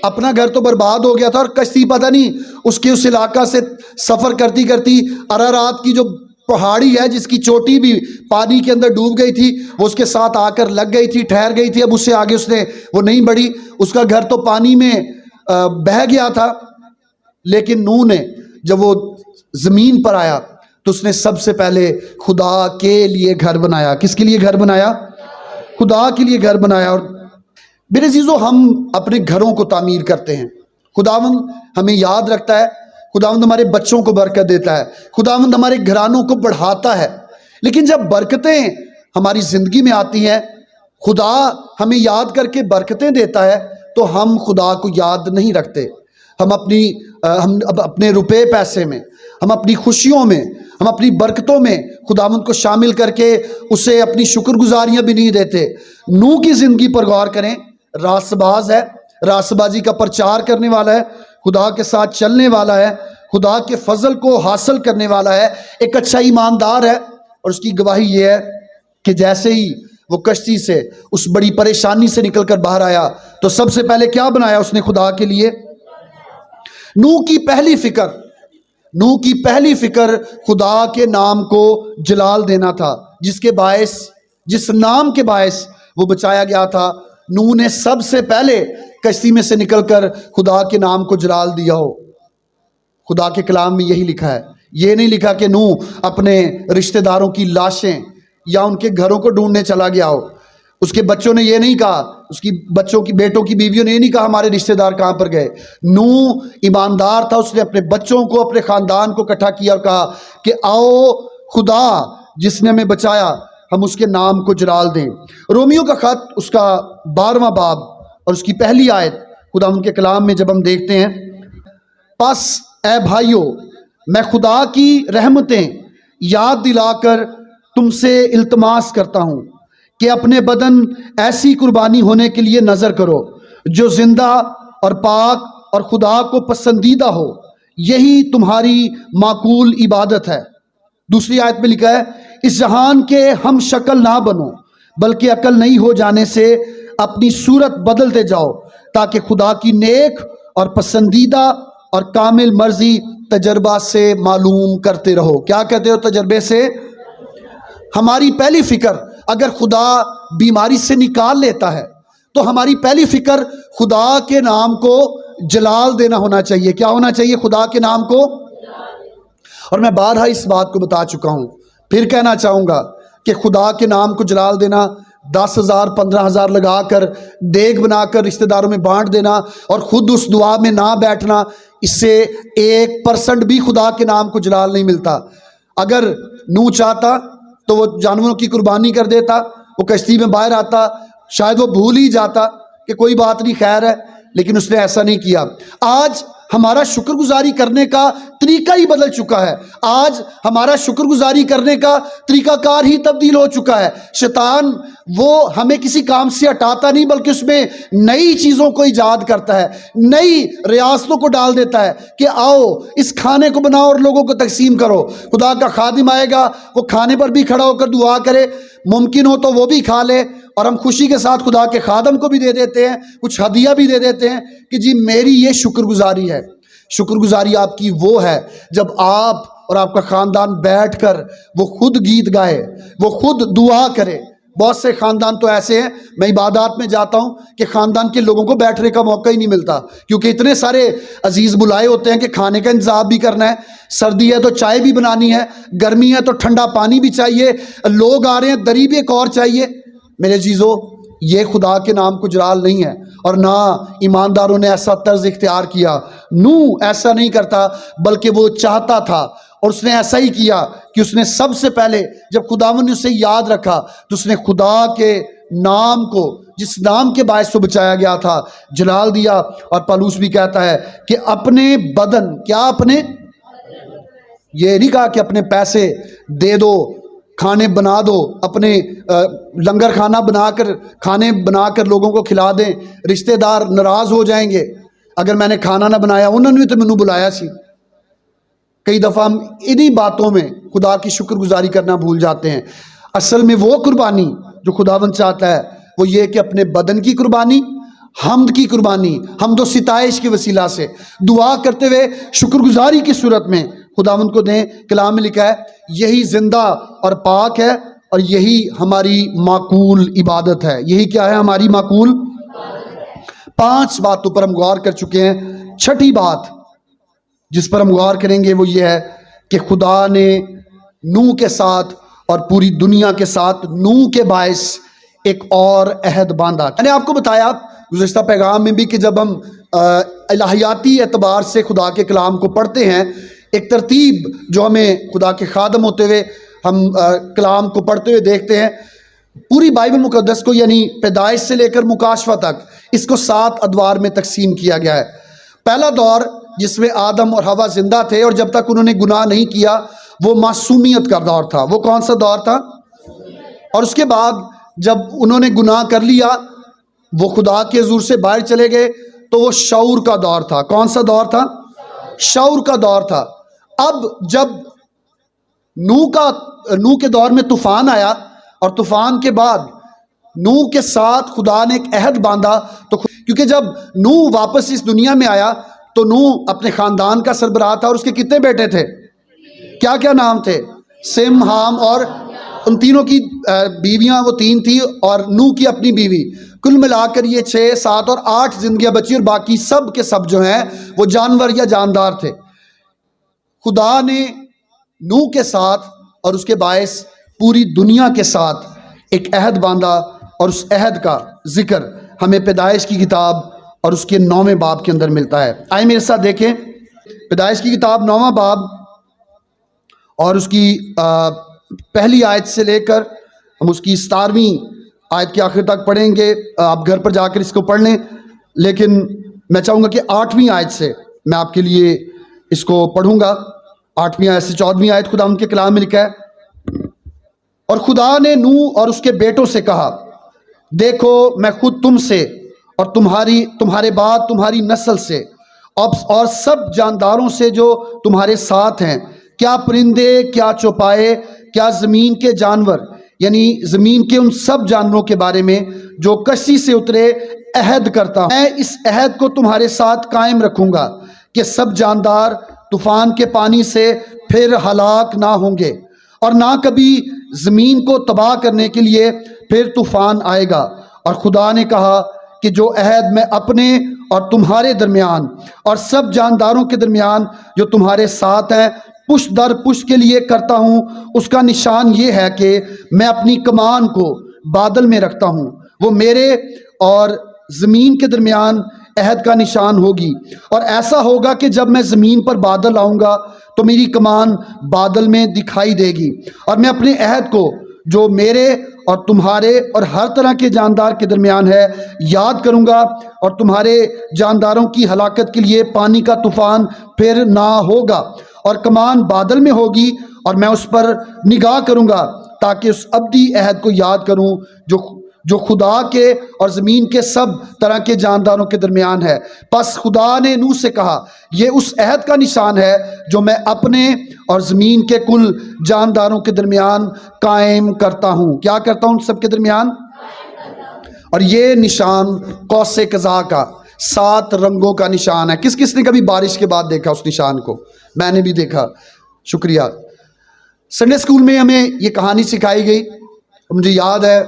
A: اپنا گھر تو برباد ہو گیا تھا، اور کشتی پتہ نہیں اس علاقہ سے سفر کرتی کرتی ارارات کی جو پہاڑی ہے جس کی چوٹی بھی پانی کے اندر ڈوب گئی تھی، وہ اس کے ساتھ آ کر لگ گئی تھی، ٹھہر گئی تھی، اب اس سے آگے اس نے وہ نہیں بڑھی، اس کا گھر تو پانی میں بہہ گیا تھا۔ لیکن نوح نے جب وہ زمین پر آیا تو اس نے سب سے پہلے خدا کے لیے گھر بنایا۔ کس کے لیے گھر بنایا؟ خدا کے لیے گھر بنایا۔ اور میرے عزیزو، ہم اپنے گھروں کو تعمیر کرتے ہیں، خداوند ہمیں یاد رکھتا ہے، خداوند ہمارے بچوں کو برکت دیتا ہے، خداوند ہمارے گھرانوں کو بڑھاتا ہے، لیکن جب برکتیں ہماری زندگی میں آتی ہیں، خدا ہمیں یاد کر کے برکتیں دیتا ہے تو ہم خدا کو یاد نہیں رکھتے۔ ہم اپنے روپے پیسے میں، ہم اپنی خوشیوں میں، ہم اپنی برکتوں میں خداوند کو شامل کر کے اسے اپنی شکر گزاریاں بھی نہیں دیتے۔ نوح کی زندگی پر غور کریں، راست باز ہے، راست بازی کا پرچار کرنے والا ہے، خدا کے ساتھ چلنے والا ہے، خدا کے فضل کو حاصل کرنے والا ہے، ایک اچھا ایماندار ہے۔ اور اس کی گواہی یہ ہے کہ جیسے ہی وہ کشتی سے اس بڑی پریشانی سے نکل کر باہر آیا تو سب سے پہلے کیا بنایا اس نے خدا کے لیے؟ نوح کی پہلی فکر خدا کے نام کو جلال دینا تھا، جس نام کے باعث وہ بچایا گیا تھا۔ نوح نے سب سے پہلے کشتی میں سے نکل کر خدا کے نام کو جلال دیا ہو۔ خدا کے کلام میں یہی لکھا ہے، یہ نہیں لکھا کہ نوح اپنے رشتہ داروں کی لاشیں یا ان کے گھروں کو ڈھونڈنے چلا گیا ہو۔ اس کے بچوں نے یہ نہیں کہا، اس کی بچوں کی بیٹوں کی بیویوں نے یہ نہیں کہا ہمارے رشتہ دار کہاں پر گئے۔ نوح ایماندار تھا، اس نے اپنے بچوں کو، اپنے خاندان کو اکٹھا کیا اور کہا کہ آؤ خدا جس نے ہمیں بچایا، ہم اس کے نام کو جلال دیں۔ رومیو کا خط اس کا 12واں باب اور اس کی پہلی آیت خدا ان کے کلام میں جب ہم دیکھتے ہیں، پس اے بھائیو میں خدا کی رحمتیں یاد دلا کر تم سے التماس کرتا ہوں کہ اپنے بدن ایسی قربانی ہونے کے لیے نظر کرو جو زندہ اور پاک اور خدا کو پسندیدہ ہو، یہی تمہاری معقول عبادت ہے۔ دوسری آیت میں لکھا ہے، اس جہان کے ہم شکل نہ بنو بلکہ عقل نئی ہو جانے سے اپنی صورت بدلتے جاؤ تاکہ خدا کی نیک اور پسندیدہ اور کامل مرضی تجربہ سے معلوم کرتے رہو۔ کیا کہتے ہو؟ تجربے سے۔ ہماری پہلی فکر اگر خدا بیماری سے نکال لیتا ہے تو ہماری پہلی فکر خدا کے نام کو جلال دینا ہونا چاہیے۔ کیا ہونا چاہیے؟ خدا کے نام کو۔ اور میں بارہا اس بات کو بتا چکا ہوں، پھر کہنا چاہوں گا کہ خدا کے نام کو جلال دینا 10,000 15,000 لگا کر دیگ بنا کر رشتہ داروں میں بانٹ دینا اور خود اس دعا میں نہ بیٹھنا، اس سے 1% بھی خدا کے نام کو جلال نہیں ملتا۔ اگر نوح چاہتا تو وہ جانوروں کی قربانی کر دیتا، وہ کشتی میں باہر آتا، شاید وہ بھول ہی جاتا کہ کوئی بات نہیں، خیر ہے، لیکن اس نے ایسا نہیں کیا۔ آج ہمارا شکر گزاری کرنے کا طریقہ ہی بدل چکا ہے، آج ہمارا شکر گزاری کرنے کا طریقہ کار ہی تبدیل ہو چکا ہے۔ شیطان وہ ہمیں کسی کام سے ہٹاتا نہیں بلکہ اس میں نئی چیزوں کو ایجاد کرتا ہے، نئی ریاستوں کو ڈال دیتا ہے کہ آؤ اس کھانے کو بناؤ اور لوگوں کو تقسیم کرو۔ خدا کا خادم آئے گا، وہ کھانے پر بھی کھڑا ہو کر دعا کرے، ممکن ہو تو وہ بھی کھا لے، اور ہم خوشی کے ساتھ خدا کے خادم کو بھی دے دیتے ہیں، کچھ ہدیہ بھی دے دیتے ہیں کہ جی میری یہ شکر گزاری ہے۔ شکر گزاری آپ کی وہ ہے جب آپ اور آپ کا خاندان بیٹھ کر وہ خود گیت گائے، وہ خود دعا کرے۔ بہت سے خاندان تو ایسے ہیں، میں عبادات میں جاتا ہوں کہ خاندان کے لوگوں کو بیٹھنے کا موقع ہی نہیں ملتا کیونکہ اتنے سارے عزیز بلائے ہوتے ہیں کہ کھانے کا انتظام بھی کرنا ہے، سردی ہے تو چائے بھی بنانی ہے، گرمی ہے تو ٹھنڈا پانی بھی چاہیے، لوگ آ رہے ہیں دری بھی ایک اور چاہیے۔ میرے عزیزو، یہ خدا کے نام کو جلال نہیں ہے، اور نہ ایمانداروں نے ایسا طرز اختیار کیا۔ نوح ایسا نہیں کرتا بلکہ وہ چاہتا تھا اور اس نے ایسا ہی کیا کہ اس نے سب سے پہلے جب خداوند نے اسے یاد رکھا تو اس نے خدا کے نام کو، جس نام کے باعث وہ بچایا گیا تھا، جلال دیا۔ اور پالوس بھی کہتا ہے کہ اپنے بدن، کیا اپنے، یہ نہیں کہا کہ اپنے پیسے دے دو، کھانے بنا دو، اپنے لنگر کھانا بنا کر، کھانے بنا کر لوگوں کو کھلا دیں، رشتہ دار ناراض ہو جائیں گے اگر میں نے کھانا نہ بنایا، انہوں نے تو مینوں بلایا سی۔ کئی دفعہ ہم انہی باتوں میں خدا کی شکر گزاری کرنا بھول جاتے ہیں۔ اصل میں وہ قربانی جو خداوند چاہتا ہے وہ یہ کہ اپنے بدن کی قربانی حمد کی قربانی، حمد و ستائش کے وسیلہ سے دعا کرتے ہوئے شکر گزاری کی صورت میں خداوند کو دیں۔ کلام میں لکھا ہے یہی زندہ اور پاک ہے اور یہی ہماری معقول عبادت ہے۔ یہی کیا ہے؟ ہماری معقول۔ 5 باتوں پر ہم غور کر چکے ہیں۔ چھٹی بات جس پر ہم غور کریں گے وہ یہ ہے کہ خدا نے نوح کے ساتھ اور پوری دنیا کے ساتھ نوح کے باعث ایک اور عہد باندھا۔ میں نے آپ کو بتایا گزشتہ پیغام میں بھی کہ جب ہم الہیاتی اعتبار سے خدا کے کلام کو پڑھتے ہیں، ایک ترتیب جو ہمیں خدا کے خادم ہوتے ہوئے ہم کلام کو پڑھتے ہوئے دیکھتے ہیں، پوری بائبل مقدس کو یعنی پیدائش سے لے کر مکاشفہ تک اس کو 7 ادوار میں تقسیم کیا گیا ہے۔ پہلا دور جس میں آدم اور حوا زندہ تھے اور جب تک انہوں نے گناہ نہیں کیا وہ معصومیت کا دور تھا۔ وہ کون سا دور تھا؟ اور اس کے بعد جب انہوں نے گناہ کر لیا، وہ خدا کے حضور سے باہر چلے گئے، تو وہ شعور کا دور تھا۔ کون سا دور تھا؟ شعور کا دور تھا۔ اب جب نوح کے دور میں طوفان آیا اور طوفان کے بعد نوح کے ساتھ خدا نے ایک عہد باندھا، تو کیونکہ جب نوح واپس اس دنیا میں آیا تو نوح اپنے خاندان کا سربراہ تھا اور اس کے کتنے بیٹے تھے؟ کیا کیا نام تھے؟ سم، حام اور ان تینوں کی بیویاں وہ 3 تھی اور نوح کی اپنی بیوی، کل ملا کر یہ 6، 7 اور 8 زندگیاں بچی اور باقی سب کے سب جو ہیں وہ جانور یا جاندار تھے۔ خدا نے نوح کے ساتھ اور اس کے باعث پوری دنیا کے ساتھ ایک عہد باندھا اور اس عہد کا ذکر ہمیں پیدائش کی کتاب اور اس کے 9ویں باب کے اندر ملتا ہے۔ آئے میرے ساتھ دیکھیں پیدائش کی کتاب 9واں باب اور اس کی پہلی آیت سے لے کر ہم اس کی 17ویں آیت کے آخر تک پڑھیں گے۔ آپ گھر پر جا کر اس کو پڑھ لیں، لیکن میں چاہوں گا کہ 8ویں آیت سے میں آپ کے لیے اس کو پڑھوں گا۔ 8ویں آیت سے 14ویں آیت خدا ان کے کلام میں لکھا ہے، اور خدا نے نوح اور اس کے بیٹوں سے کہا دیکھو میں خود تم سے اور تمہارے بعد تمہاری نسل سے اور سب جانداروں سے جو تمہارے ساتھ ہیں، کیا پرندے، کیا چوپائے، کیا زمین کے جانور، یعنی زمین کے ان سب جانوروں کے بارے میں جو کشتی سے اترے عہد کرتا ہوں۔ میں اس عہد کو تمہارے ساتھ قائم رکھوں گا کہ سب جاندار طوفان کے پانی سے پھر ہلاک نہ ہوں گے، اور نہ کبھی زمین کو تباہ کرنے کے لیے پھر طوفان آئے گا۔ اور خدا نے کہا کہ جو عہد میں اپنے اور تمہارے درمیان اور سب جانداروں کے درمیان جو تمہارے ساتھ ہیں پشت در پشت کے لیے کرتا ہوں، اس کا نشان یہ ہے کہ میں اپنی کمان کو بادل میں رکھتا ہوں، وہ میرے اور زمین کے درمیان عہد کا نشان ہوگی۔ اور ایسا ہوگا کہ جب میں زمین پر بادل آؤں گا تو میری کمان بادل میں دکھائی دے گی، اور میں اپنے عہد کو جو میرے اور تمہارے اور ہر طرح کے جاندار کے درمیان ہے یاد کروں گا، اور تمہارے جانداروں کی ہلاکت کے لیے پانی کا طوفان پھر نہ ہوگا، اور کمان بادل میں ہوگی، اور میں اس پر نگاہ کروں گا تاکہ اس ابدی عہد کو یاد کروں جو خدا کے اور زمین کے سب طرح کے جانداروں کے درمیان ہے۔ پس خدا نے نوح سے کہا یہ اس عہد کا نشان ہے جو میں اپنے اور زمین کے کل جانداروں کے درمیان قائم کرتا ہوں۔ کیا کرتا ہوں؟ سب کے درمیان۔ اور یہ نشان قوس قزح کا 7 رنگوں کا نشان ہے۔ کس کس نے کبھی بارش کے بعد دیکھا اس نشان کو؟ میں نے بھی دیکھا، شکریہ۔ سنڈے اسکول میں ہمیں یہ کہانی سکھائی گئی، مجھے یاد ہے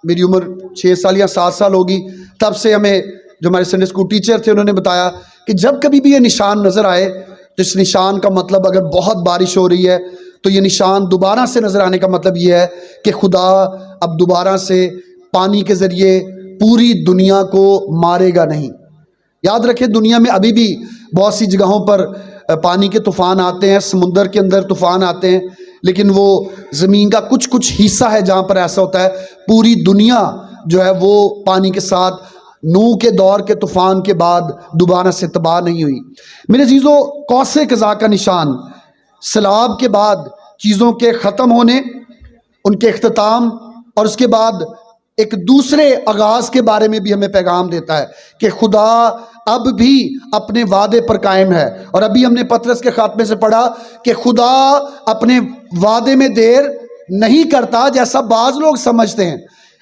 A: میری عمر 6 سال یا 7 سال ہوگی، تب سے ہمیں جو ہمارے سنڈے اسکول ٹیچر تھے انہوں نے بتایا کہ جب کبھی بھی یہ نشان نظر آئے تو اس نشان کا مطلب اگر بہت بارش ہو رہی ہے تو یہ نشان دوبارہ سے نظر آنے کا مطلب یہ ہے کہ خدا اب دوبارہ سے پانی کے ذریعے پوری دنیا کو مارے گا نہیں۔ یاد رکھیں دنیا میں ابھی بھی بہت سی جگہوں پر پانی کے طوفان آتے ہیں، سمندر کے اندر طوفان آتے ہیں، لیکن وہ زمین کا کچھ حصہ ہے جہاں پر ایسا ہوتا ہے۔ پوری دنیا جو ہے وہ پانی کے ساتھ نوح کے دور کے طوفان کے بعد دوبارہ سے تباہ نہیں ہوئی۔ میرے عزیزو، قوس قزح کا نشان سیلاب کے بعد چیزوں کے ختم ہونے، ان کے اختتام اور اس کے بعد ایک دوسرے آغاز کے بارے میں بھی ہمیں پیغام دیتا ہے کہ خدا اب بھی اپنے وعدے پر قائم ہے۔ اور ابھی ہم نے پطرس کے خاتمے سے پڑھا کہ خدا اپنے وعدے میں دیر نہیں کرتا جیسا بعض لوگ سمجھتے ہیں۔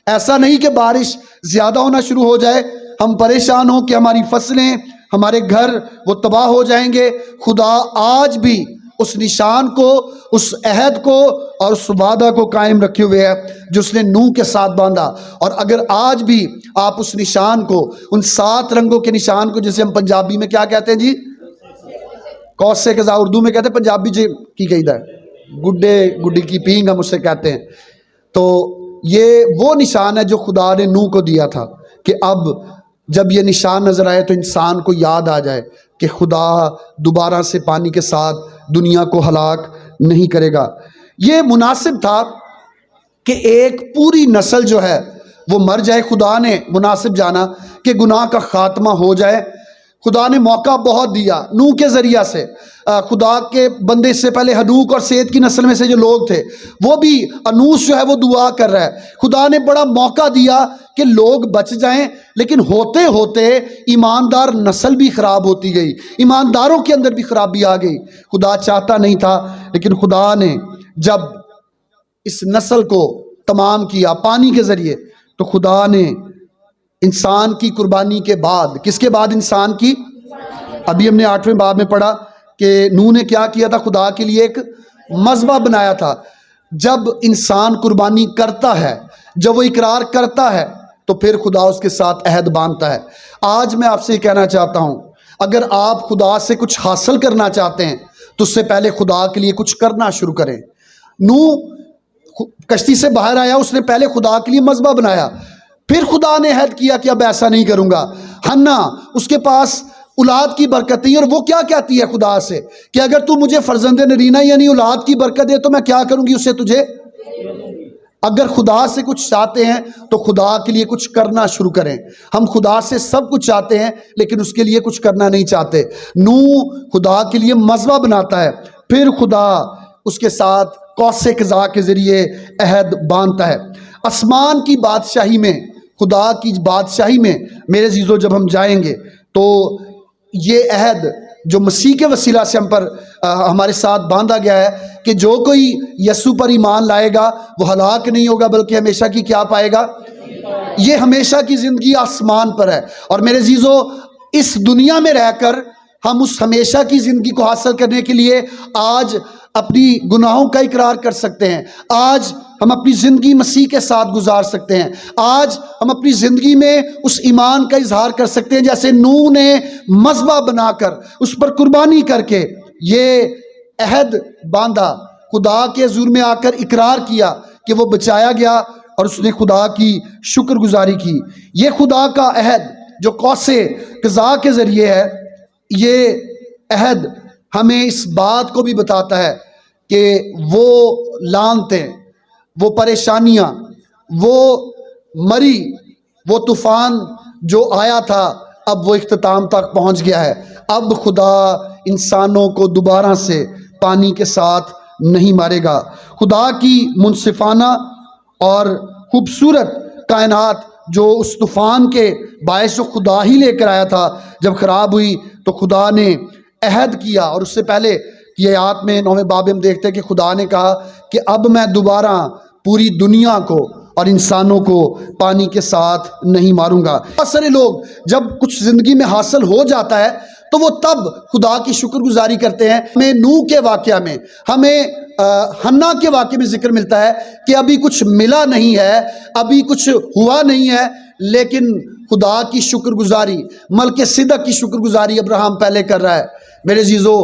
A: ایسا نہیں کہ بارش زیادہ ہونا شروع ہو جائے، ہم پریشان ہوں کہ ہماری فصلیں، ہمارے گھر وہ تباہ ہو جائیں گے، خدا آج بھی اس نشان کو، اس عہد کو اور اس وعدہ کو قائم رکھے ہوئے ہے جو اس نے نوح کے ساتھ باندھا۔ اور اگر آج بھی آپ اس نشان کو، ان 7 رنگوں کے نشان کو، جسے ہم پنجابی میں کیا کہتے ہیں جی، کوسے قضا اردو میں کہتے ہیں، پنجابی جی کی کہی دا ہے گڈے گڈی کی پینگ ہم اسے کہتے ہیں۔ تو یہ وہ نشان ہے جو خدا نے نوح کو دیا تھا کہ اب جب یہ نشان نظر آئے تو انسان کو یاد آ جائے کہ خدا دوبارہ سے پانی کے ساتھ دنیا کو ہلاک نہیں کرے گا۔ یہ مناسب تھا کہ ایک پوری نسل جو ہے وہ مر جائے۔ خدا نے مناسب جانا کہ گناہ کا خاتمہ ہو جائے۔ خدا نے موقع بہت دیا نوح کے ذریعہ سے۔ خدا کے بندے اس سے پہلے ہنوک اور سیت کی نسل میں سے جو لوگ تھے، وہ بھی انوس جو ہے وہ دعا کر رہا ہے۔ خدا نے بڑا موقع دیا کہ لوگ بچ جائیں، لیکن ہوتے ہوتے ایماندار نسل بھی خراب ہوتی گئی، ایمانداروں کے اندر بھی خرابی آ گئی۔ خدا چاہتا نہیں تھا، لیکن خدا نے جب اس نسل کو تمام کیا پانی کے ذریعے، تو خدا نے انسان کی قربانی کے بعد، کس کے بعد؟ انسان کی۔ ابھی ہم نے 8ویں باب میں پڑھا کہ نوح نے کیا کیا تھا، خدا کے لیے ایک مذبح بنایا تھا۔ جب انسان قربانی کرتا ہے، جب وہ اقرار کرتا ہے، تو پھر خدا اس کے ساتھ عہد باندھتا ہے۔ آج میں آپ سے یہ کہنا چاہتا ہوں، اگر آپ خدا سے کچھ حاصل کرنا چاہتے ہیں تو اس سے پہلے خدا کے لیے کچھ کرنا شروع کریں۔ نوح کشتی سے باہر آیا، اس نے پہلے خدا کے لیے مذبح بنایا، پھر خدا نے عہد کیا کہ اب ایسا نہیں کروں گا۔ حنا، اس کے پاس اولاد کی برکت نہیں، اور وہ کیا کہتی ہے خدا سے کہ اگر تو مجھے فرزند نرینہ یعنی اولاد کی برکت دے تو میں کیا کروں گی، اسے تجھے۔ اگر خدا سے کچھ چاہتے ہیں تو خدا کے لیے کچھ کرنا شروع کریں۔ ہم خدا سے سب کچھ چاہتے ہیں لیکن اس کے لیے کچھ کرنا نہیں چاہتے۔ نوح خدا کے لیے مذبح بناتا ہے، پھر خدا اس کے ساتھ کوسے قضا کے ذریعے عہد باندھتا ہے۔ آسمان کی بادشاہی میں، خدا کی بادشاہی میں میرے عزیزو جب ہم جائیں گے تو یہ عہد جو مسیح کے وسیلہ سے ہم پر ہمارے ساتھ باندھا گیا ہے کہ جو کوئی یسوع پر ایمان لائے گا وہ ہلاک نہیں ہوگا بلکہ ہمیشہ کی کیا پائے گا؟ یہ ہمیشہ کی زندگی آسمان پر ہے۔ اور میرے عزیزو، اس دنیا میں رہ کر ہم اس ہمیشہ کی زندگی کو حاصل کرنے کے لیے آج اپنی گناہوں کا اقرار کر سکتے ہیں، آج ہم اپنی زندگی مسیح کے ساتھ گزار سکتے ہیں، آج ہم اپنی زندگی میں اس ایمان کا اظہار کر سکتے ہیں جیسے نوح نے مذبح بنا کر اس پر قربانی کر کے یہ عہد باندھا، خدا کے حضور میں آ کر اقرار کیا کہ وہ بچایا گیا اور اس نے خدا کی شکر گزاری کی۔ یہ خدا کا عہد جو کوسے قضا کے ذریعے ہے، یہ عہد ہمیں اس بات کو بھی بتاتا ہے کہ وہ لعنتیں، وہ پریشانیاں، وہ مری، وہ طوفان جو آیا تھا اب وہ اختتام تک پہنچ گیا ہے۔ اب خدا انسانوں کو دوبارہ سے پانی کے ساتھ نہیں مارے گا۔ خدا کی منصفانہ اور خوبصورت کائنات جو اس طوفان کے باعث جو خدا ہی لے کر آیا تھا، جب خراب ہوئی تو خدا نے عہد کیا، اور اس سے پہلے کی آیات میں 9ویں باب میں ہم دیکھتے ہیں کہ خدا نے کہا کہ اب میں دوبارہ پوری دنیا کو اور انسانوں کو پانی کے ساتھ نہیں ماروں گا۔ بہت سارے لوگ جب کچھ زندگی میں حاصل ہو جاتا ہے تو وہ تب خدا کی شکر گزاری کرتے ہیں۔ ہمیں نوح کے واقعہ میں، ہمیں حنا کے واقعے میں ذکر ملتا ہے کہ ابھی کچھ ملا نہیں ہے، ابھی کچھ ہوا نہیں ہے، لیکن خدا کی شکر گزاری، ملک صدق کی شکر گزاری ابراہیم پہلے کر رہا ہے۔ میرے عزیزو،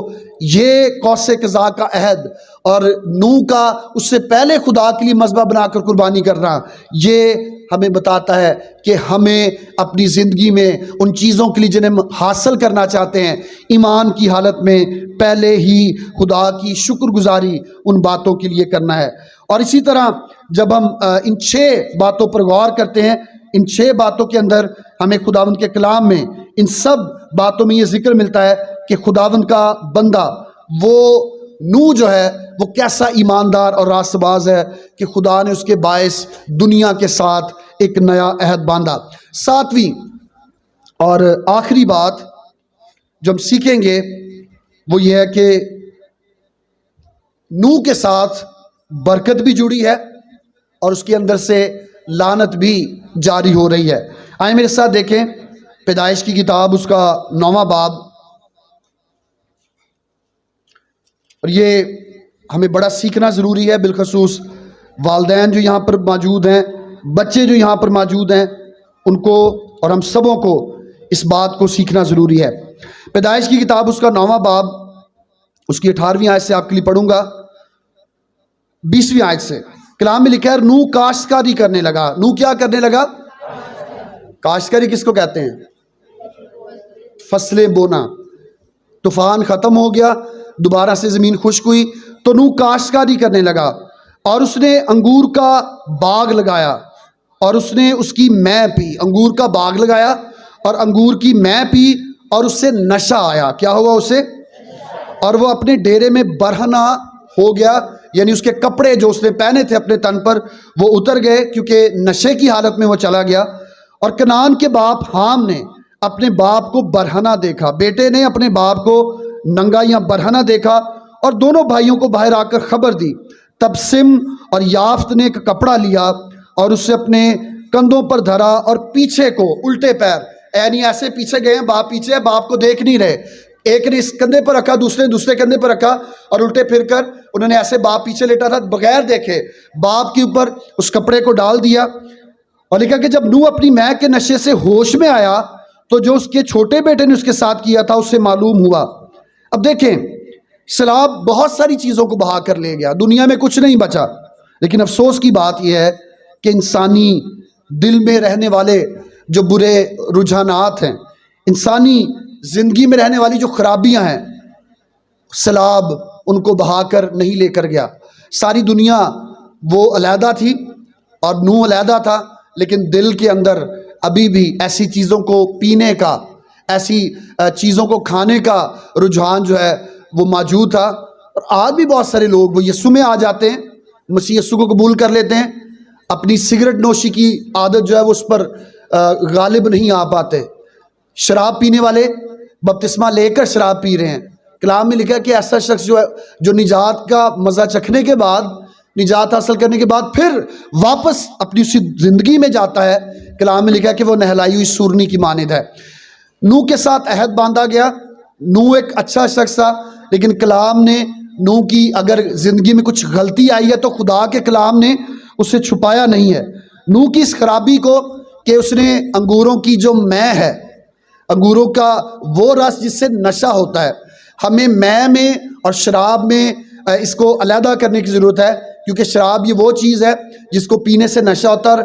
A: یہ کوسے قضا کا عہد اور نوح کا اس سے پہلے خدا کے لیے مذبح بنا کر قربانی کرنا، یہ ہمیں بتاتا ہے کہ ہمیں اپنی زندگی میں ان چیزوں کے لیے جنہیں ہم حاصل کرنا چاہتے ہیں، ایمان کی حالت میں پہلے ہی خدا کی شکر گزاری ان باتوں کے لیے کرنا ہے۔ اور اسی طرح جب ہم ان 6 باتوں پر غور کرتے ہیں، ان 6 باتوں کے اندر ہمیں خداوند کے کلام میں ان سب باتوں میں یہ ذکر ملتا ہے کہ خداوند کا بندہ وہ نوح جو ہے وہ کیسا ایماندار اور راست باز ہے کہ خدا نے اس کے باعث دنیا کے ساتھ ایک نیا عہد باندھا۔ 7ویں اور آخری بات جو ہم سیکھیں گے وہ یہ ہے کہ نوح کے ساتھ برکت بھی جڑی ہے اور اس کے اندر سے لعنت بھی جاری ہو رہی ہے۔ آئیں میرے ساتھ دیکھیں پیدائش کی کتاب اس کا 9واں باب، اور یہ ہمیں بڑا سیکھنا ضروری ہے، بالخصوص والدین جو یہاں پر موجود ہیں، بچے جو یہاں پر موجود ہیں، ان کو اور ہم سبوں کو اس بات کو سیکھنا ضروری ہے۔ پیدائش کی کتاب اس کا 9واں باب، اس کی 18ویں آیت سے آپ کے لیے پڑھوں گا، 20ویں آیت سے۔ کلام میں لکھا ہے نوح کاشتکاری کرنے لگا۔ نوح کیا کرنے لگا؟ کاشتکاری کس کو کہتے ہیں؟ فصلیں بونا۔ طوفان ختم ہو گیا، دوبارہ سے زمین خشک ہوئی تو نوح کاشتکاری کرنے لگا، اور اس نے انگور کا باغ لگایا اور اس نے اس کی مے پی۔ انگور کا باغ لگایا اور انگور کی مے پی، اور اس سے نشہ آیا۔ کیا ہوا اسے؟ اور وہ اپنے ڈیرے میں برہنہ ہو گیا، یعنی اس کے کپڑے جو اس نے پہنے تھے اپنے تن پر وہ اتر گئے، کیونکہ نشے کی حالت میں وہ چلا گیا۔ اور کنعان کے باپ حام نے اپنے باپ کو برہنہ دیکھا، بیٹے نے اپنے باپ کو ننگا یا برہنہ دیکھا، اور دونوں بھائیوں کو باہر آ کر خبر دی۔ تب سم اور یافت نے ایک کپڑا لیا اور اسے اپنے کندھوں پر دھرا، اور پیچھے کو الٹے پیر، یعنی ایسے پیچھے گئے ہیں، باپ پیچھے ہے، باپ کو دیکھ نہیں رہے، ایک نے اس کندھے پر رکھا، دوسرے کندھے پر رکھا، اور الٹے پھر کر انہوں نے ایسے باپ پیچھے لیٹا تھا بغیر دیکھے باپ کے اوپر اس کپڑے کو ڈال دیا۔ اور لکھا کہ جب نوح اپنی مے کے نشے سے ہوش میں آیا تو جو اس کے چھوٹے بیٹے نے اس کے ساتھ کیا تھا اس سے معلوم ہوا۔ اب دیکھیں، سیلاب بہت ساری چیزوں کو بہا کر لے گیا، دنیا میں کچھ نہیں بچا، لیکن افسوس کی بات یہ ہے کہ انسانی دل میں رہنے والے جو برے رجحانات ہیں، انسانی زندگی میں رہنے والی جو خرابیاں ہیں، سیلاب ان کو بہا کر نہیں لے کر گیا۔ ساری دنیا وہ علیحدہ تھی اور نوح علیحدہ تھا، لیکن دل کے اندر ابھی بھی ایسی چیزوں کو پینے کا، ایسی چیزوں کو کھانے کا رجحان جو ہے وہ موجود تھا۔ اور آج بھی بہت سارے لوگ وہ یسوع میں آ جاتے ہیں، مسیح یسوع کو قبول کر لیتے ہیں، اپنی سگریٹ نوشی کی عادت جو ہے وہ اس پر غالب نہیں آ پاتے۔ شراب پینے والے بپتسمہ لے کر شراب پی رہے ہیں۔ کلام میں لکھا ہے کہ ایسا شخص جو ہے جو نجات کا مزہ چکھنے کے بعد، نجات حاصل کرنے کے بعد پھر واپس اپنی اسی زندگی میں جاتا ہے، کلام میں لکھا ہے کہ وہ نہلائی ہوئی سورنی کی مانند ہے۔ نوح کے ساتھ عہد باندھا گیا۔ نوح ایک اچھا شخص تھا، لیکن کلام نے نوح کی اگر زندگی میں کچھ غلطی آئی ہے تو خدا کے کلام نے اسے چھپایا نہیں ہے۔ نوح کی اس خرابی کو کہ اس نے انگوروں کی جو مے ہے، انگوروں کا وہ رس جس سے نشہ ہوتا ہے، ہمیں مے میں اور شراب میں اس کو علیحدہ کرنے کی ضرورت ہے، کیونکہ شراب یہ وہ چیز ہے جس کو پینے سے نشہ ہوتا ہے،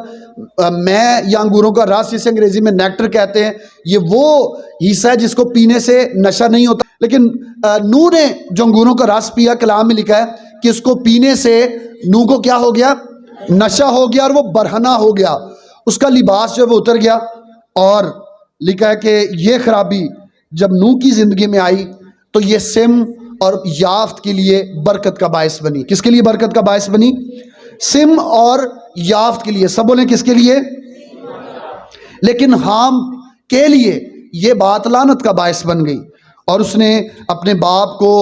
A: اور مے یا انگوروں کا رس جسے انگریزی میں نیکٹر کہتے ہیں، یہ وہ حصہ ہے جس کو پینے سے نشہ نہیں ہوتا۔ لیکن نوح نے جو انگوروں کا رس پیا، کلام میں لکھا ہے کہ اس کو پینے سے نوح کو کیا ہو گیا؟ نشہ ہو گیا، اور وہ برہنہ ہو گیا، اس کا لباس جو ہے وہ اتر گیا۔ اور لکھا ہے کہ یہ خرابی جب نوح کی زندگی میں آئی تو یہ سم اور یافت کے لیے برکت کا باعث بنی۔ کس کے لیے برکت کا باعث بنی؟ سم اور یافت کے لیے۔ سب بولیں کس کے لیے؟ لیکن حام کے لیے یہ بات لعنت کا باعث بن گئی، اور اس نے اپنے باپ کو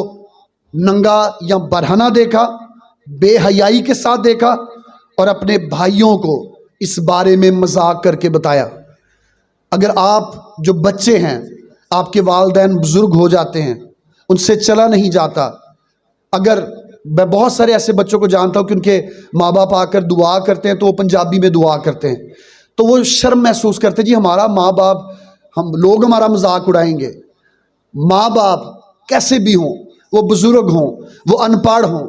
A: ننگا یا برہنہ دیکھا، بے حیائی کے ساتھ دیکھا، اور اپنے بھائیوں کو اس بارے میں مذاق کر کے بتایا۔ اگر آپ جو بچے ہیں، آپ کے والدین بزرگ ہو جاتے ہیں، ان سے چلا نہیں جاتا، اگر میں بہت سارے ایسے بچوں کو جانتا ہوں کہ ان کے ماں باپ آ کر دعا کرتے ہیں تو وہ پنجابی میں دعا کرتے ہیں، تو وہ شرم محسوس کرتے ہیں، جی ہمارا ماں باپ، ہم لوگ ہمارا مذاق اڑائیں گے۔ ماں باپ کیسے بھی ہوں، وہ بزرگ ہوں، وہ ان پڑھ ہوں،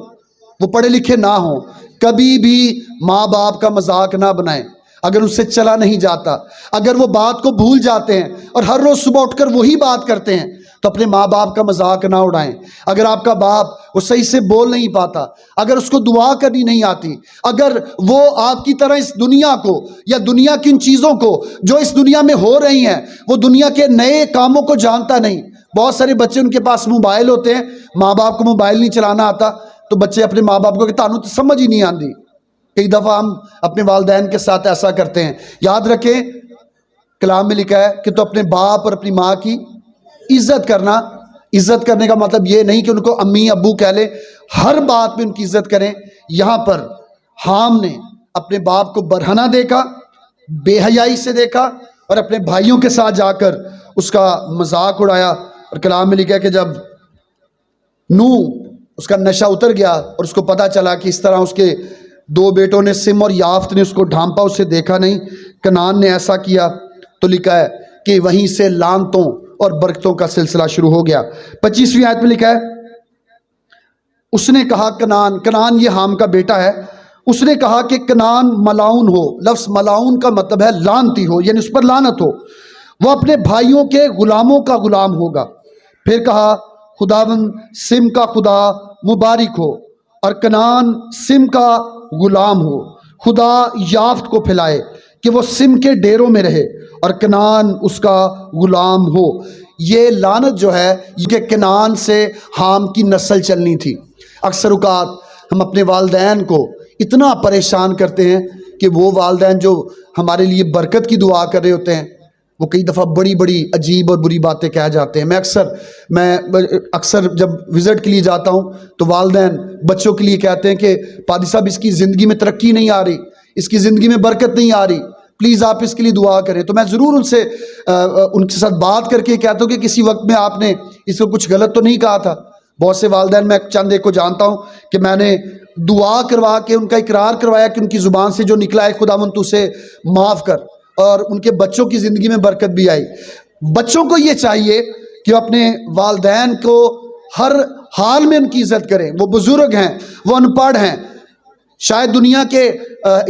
A: وہ پڑھے لکھے نہ ہوں، کبھی بھی ماں باپ کا مذاق نہ بنائیں۔ اگر ان سے چلا نہیں جاتا، اگر وہ بات کو بھول جاتے ہیں اور ہر روز صبح اٹھ کر وہی بات کرتے ہیں، تو اپنے ماں باپ کا مذاق نہ اڑائیں۔ اگر آپ کا باپ وہ صحیح سے بول نہیں پاتا، اگر اس کو دعا کرنی نہیں آتی، اگر وہ آپ کی طرح اس دنیا کو یا دنیا کی ان چیزوں کو جو اس دنیا میں ہو رہی ہیں، وہ دنیا کے نئے کاموں کو جانتا نہیں۔ بہت سارے بچے ان کے پاس موبائل ہوتے ہیں، ماں باپ کو موبائل نہیں چلانا آتا، تو بچے اپنے ماں باپ کو کہ تانوں تو سمجھ ہی نہیں آتی۔ کئی دفعہ ہم اپنے والدین کے ساتھ ایسا کرتے ہیں۔ یاد رکھیں، کلام میں لکھا ہے کہ تو اپنے باپ اور اپنی ماں کی عزت کرنا۔ عزت کرنے کا مطلب یہ نہیں کہ ان کو امی ابو کہہ لیں، ہر بات میں ان کی عزت کریں۔ یہاں پر حام نے اپنے باپ کو برہنہ دیکھا، بے حیائی سے دیکھا، اور اپنے بھائیوں کے ساتھ جا کر اس کا مذاق اڑایا۔ اور کلام میں لکھا ہے کہ جب نوح اس کا نشہ اتر گیا اور اس کو پتہ چلا کہ اس طرح اس کے دو بیٹوں نے سم اور یافت نے اس کو ڈھانپا، اسے دیکھا نہیں، کنعان نے ایسا کیا، تو لکھا ہے کہ وہیں سے لعنتوں اور برکتوں کا سلسلہ شروع ہو گیا۔ 25ویں آیت میں لکھا ہے اس نے کہا کنعان یہ حام کا بیٹا ہے، اس نے کہا کہ کنعان ملاؤن ہو۔ لفظ ملاؤن کا مطلب ہے لعنتی ہو، یعنی اس پر لعنت ہو، وہ اپنے بھائیوں کے غلاموں کا غلام ہوگا۔ پھر کہا خداوند سم کا خدا مبارک ہو اور کنعان سم کا غلام ہو، خدا یافت کو پھیلائے کہ وہ سم کے ڈیروں میں رہے اور کنعان اس کا غلام ہو۔ یہ لعنت جو ہے یہ کنعان سے حام کی نسل چلنی تھی۔ اکثر اوقات ہم اپنے والدین کو اتنا پریشان کرتے ہیں کہ وہ والدین جو ہمارے لیے برکت کی دعا کر رہے ہوتے ہیں وہ کئی دفعہ بڑی بڑی عجیب اور بری باتیں کہہ جاتے ہیں۔ میں اکثر جب وزٹ کے لیے جاتا ہوں تو والدین بچوں کے لیے کہتے ہیں کہ پادری صاحب اس کی زندگی میں ترقی نہیں آ رہی، اس کی زندگی میں برکت نہیں آ رہی، پلیز آپ اس کے لیے دعا کریں۔ تو میں ضرور ان کے ساتھ بات کر کے کہتا ہوں کہ کسی وقت میں آپ نے اس کو کچھ غلط تو نہیں کہا تھا۔ بہت سے والدین میں چند ایک کو جانتا ہوں کہ میں نے دعا کروا کے ان کا اقرار کروایا کہ ان کی زبان سے جو نکلا ہے خداوند تو اسے معاف کر، اور ان کے بچوں کی زندگی میں برکت بھی آئی۔ بچوں کو یہ چاہیے کہ اپنے والدین کو ہر حال میں ان کی عزت کریں۔ وہ بزرگ ہیں، وہ ان پڑھ ہیں، شاید دنیا کے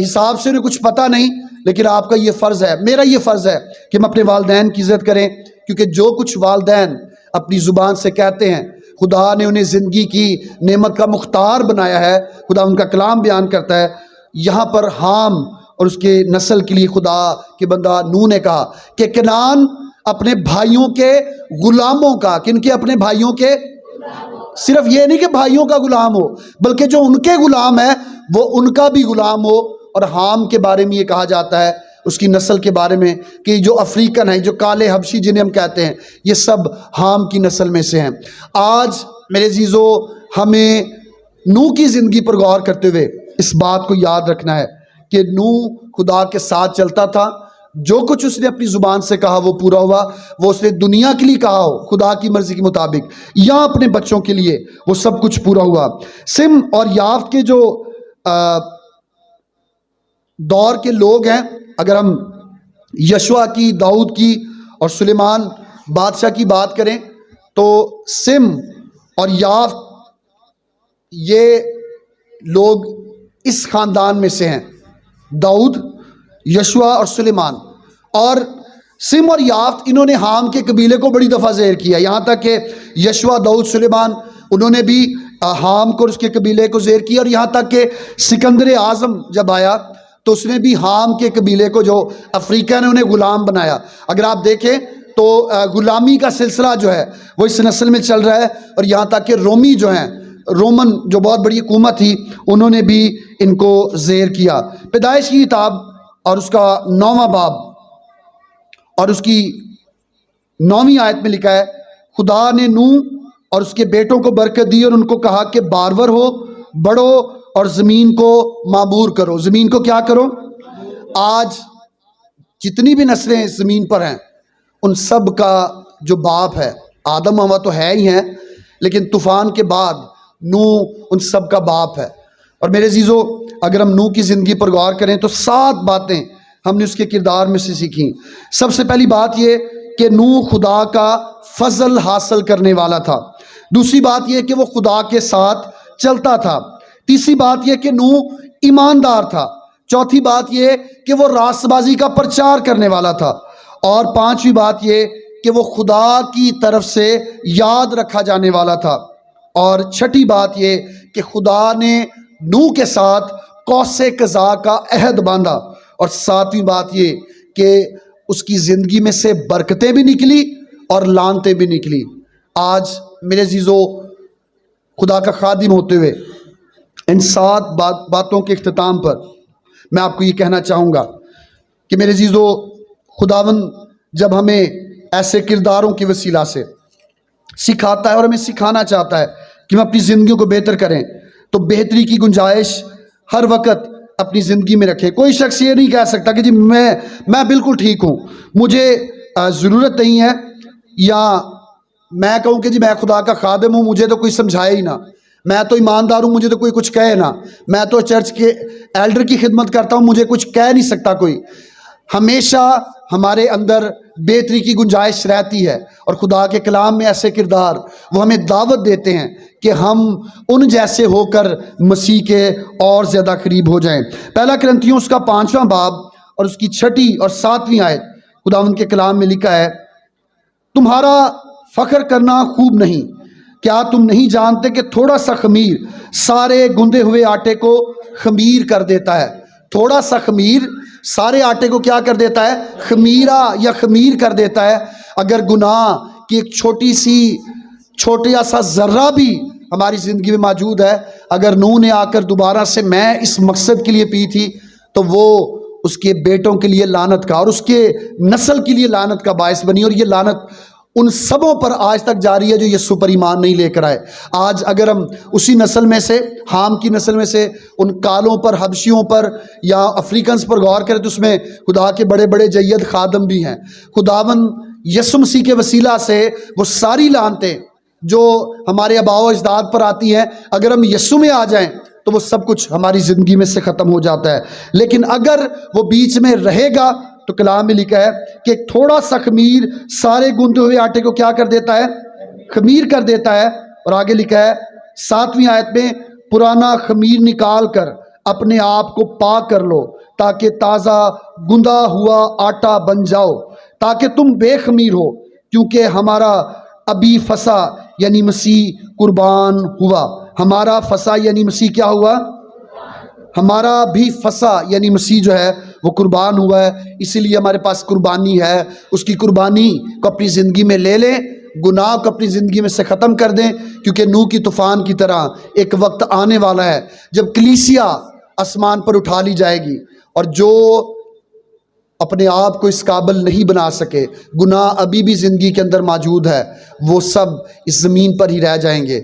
A: حساب سے انہیں کچھ پتہ نہیں، لیکن آپ کا یہ فرض ہے، میرا یہ فرض ہے کہ ہم اپنے والدین کی عزت کریں، کیونکہ جو کچھ والدین اپنی زبان سے کہتے ہیں خدا نے انہیں زندگی کی نعمت کا مختار بنایا ہے۔ خدا ان کا کلام بیان کرتا ہے یہاں پر حام اور اس کے نسل کے لیے خدا کے بندہ نوح نے کہا کہ کنعان اپنے بھائیوں کے غلاموں کا، کن کے؟ اپنے بھائیوں کے، صرف یہ نہیں کہ بھائیوں کا غلام ہو بلکہ جو ان کے غلام ہے وہ ان کا بھی غلام ہو۔ اور حام کے بارے میں یہ کہا جاتا ہے اس کی نسل کے بارے میں کہ جو افریقن ہیں، جو کالے حبشی جنہیں ہم کہتے ہیں، یہ سب حام کی نسل میں سے ہیں۔ آج میرے عزیزو ہمیں نوح کی زندگی پر غور کرتے ہوئے اس بات کو یاد رکھنا ہے کہ نوح خدا کے ساتھ چلتا تھا، جو کچھ اس نے اپنی زبان سے کہا وہ پورا ہوا، وہ اس نے دنیا کے لیے کہا ہو خدا کی مرضی کے مطابق یا اپنے بچوں کے لیے، وہ سب کچھ پورا ہوا۔ سم اور یافت کے جو دور کے لوگ ہیں، اگر ہم یشوع کی، داؤد کی اور سلیمان بادشاہ کی بات کریں تو سم اور یافت یہ لوگ اس خاندان میں سے ہیں، داؤد، یشوع اور سلیمان۔ اور سم اور یافت انہوں نے حام کے قبیلے کو بڑی دفعہ زہر کیا، یہاں تک کہ یشوع، داؤد، سلیمان انہوں نے بھی حام کو اور اس کے قبیلے کو زہر کیا، اور یہاں تک کہ سکندر اعظم جب آیا تو اس نے بھی حام کے قبیلے کو، جو افریقہ نے، انہیں غلام بنایا۔ اگر آپ دیکھیں تو غلامی کا سلسلہ جو ہے وہ اس نسل میں چل رہا ہے، اور یہاں تک کہ رومی جو ہیں، رومن جو بہت بڑی حکومت تھی، انہوں نے بھی ان کو زہر کیا۔ پیدائش کی کتاب اور اس کا 9واں باب اور اس کی 9ویں آیت میں لکھا ہے خدا نے نوح اور اس کے بیٹوں کو برکت دی اور ان کو کہا کہ بارور ہو، بڑھو اور زمین کو معمور کرو۔ زمین کو کیا کرو؟ آج جتنی بھی نسلیں اس زمین پر ہیں ان سب کا جو باپ ہے، آدم و حوا تو ہے ہی ہیں، لیکن طوفان کے بعد نوح ان سب کا باپ ہے۔ اور میرے عزیزو اگر ہم نوح کی زندگی پر غور کریں تو 7 باتیں ہم نے اس کے کردار میں سے سیکھیں۔ سب سے پہلی بات یہ کہ نوح خدا کا فضل حاصل کرنے والا تھا۔ دوسری بات یہ کہ وہ خدا کے ساتھ چلتا تھا۔ تیسری بات یہ کہ نوح ایماندار تھا۔ چوتھی بات یہ کہ وہ راست بازی کا پرچار کرنے والا تھا۔ اور 5ویں بات یہ کہ وہ خدا کی طرف سے یاد رکھا جانے والا تھا۔ اور 6ٹھی بات یہ کہ خدا نے نوح کے ساتھ قوس قزح کا عہد باندھا۔ اور 7ویں بات یہ کہ اس کی زندگی میں سے برکتیں بھی نکلی اور لعنتیں بھی نکلی۔ آج میرے عزیزو خدا کا خادم ہوتے ہوئے ان 7 باتوں کے اختتام پر میں آپ کو یہ کہنا چاہوں گا کہ میرے عزیزو خداوند جب ہمیں ایسے کرداروں کے وسیلہ سے سکھاتا ہے اور ہمیں سکھانا چاہتا ہے کہ ہم اپنی زندگیوں کو بہتر کریں، تو بہتری کی گنجائش ہر وقت اپنی زندگی میں رکھیں۔ کوئی شخص یہ نہیں کہہ سکتا کہ جی میں بالکل ٹھیک ہوں، مجھے ضرورت نہیں ہے، یا میں کہوں کہ جی میں خدا کا خادم ہوں، مجھے تو کوئی سمجھائے ہی نہ، میں تو ایماندار ہوں، مجھے تو کوئی کچھ کہے نہ، میں تو چرچ کے ایلڈر کی خدمت کرتا ہوں، مجھے کچھ کہہ نہیں سکتا کوئی۔ ہمیشہ ہمارے اندر بہتری کی گنجائش رہتی ہے، اور خدا کے کلام میں ایسے کردار وہ ہمیں دعوت دیتے ہیں کہ ہم ان جیسے ہو کر مسیح کے اور زیادہ قریب ہو جائیں۔ پہلا کرنتھیوں اس کا 5واں باب اور اس کی 6 اور 7 آیت خداوند کے کلام میں لکھا ہے، تمہارا فخر کرنا خوب نہیں، کیا تم نہیں جانتے کہ تھوڑا سا خمیر سارے گندے ہوئے آٹے کو خمیر کر دیتا ہے؟ تھوڑا سا خمیر سارے آٹے کو کیا کر دیتا ہے؟ خمیرہ یا خمیر کر دیتا ہے۔ اگر گناہ کی ایک چھوٹا سا ذرہ بھی ہماری زندگی میں موجود ہے، اگر نوح نے آ کر دوبارہ سے میں اس مقصد کے لیے پی تھی، تو وہ اس کے بیٹوں کے لیے لعنت کا اور اس کے نسل کے لیے لعنت کا باعث بنی، اور یہ لعنت ان سبوں پر آج تک جاری ہے جو یسوع پر ایمان نہیں لے کر آئے۔ آج اگر ہم اسی نسل میں سے، حام کی نسل میں سے ان کالوں پر، حبشیوں پر یا افریکنز پر غور کریں تو اس میں خدا کے بڑے بڑے جید خادم بھی ہیں۔ خداوند یسوع مسیح کے وسیلہ سے وہ ساری لعنتیں جو ہمارے آباء و اجداد پر آتی ہیں، اگر ہم یسوع میں آ جائیں تو وہ سب کچھ ہماری زندگی میں سے ختم ہو جاتا ہے۔ لیکن اگر وہ بیچ میں رہے گا تو کلام میں لکھا ہے کہ ایک تھوڑا سا خمیر سارے گندے ہوئے آٹے کو کیا کر دیتا ہے؟ خمیر کر دیتا ہے۔ اور آگے لکھا ہے 7 آیت میں، پرانا خمیر نکال کر اپنے آپ کو پاک کر لو تاکہ تازہ گندا ہوا آٹا بن جاؤ، تاکہ تم بے خمیر ہو، کیونکہ ہمارا ابھی فسا یعنی مسیح قربان ہوا۔ ہمارا فسا یعنی مسیح کیا ہوا؟ ہمارا بھی فسا یعنی مسیح جو ہے وہ قربان ہوا ہے، اسی لیے ہمارے پاس قربانی ہے۔ اس کی قربانی کو اپنی زندگی میں لے لیں، گناہ کو اپنی زندگی میں سے ختم کر دیں، کیونکہ نوح کی طوفان کی طرح ایک وقت آنے والا ہے جب کلیسیا آسمان پر اٹھا لی جائے گی، اور جو اپنے آپ کو اس قابل نہیں بنا سکے، گناہ ابھی بھی زندگی کے اندر موجود ہے، وہ سب اس زمین پر ہی رہ جائیں گے۔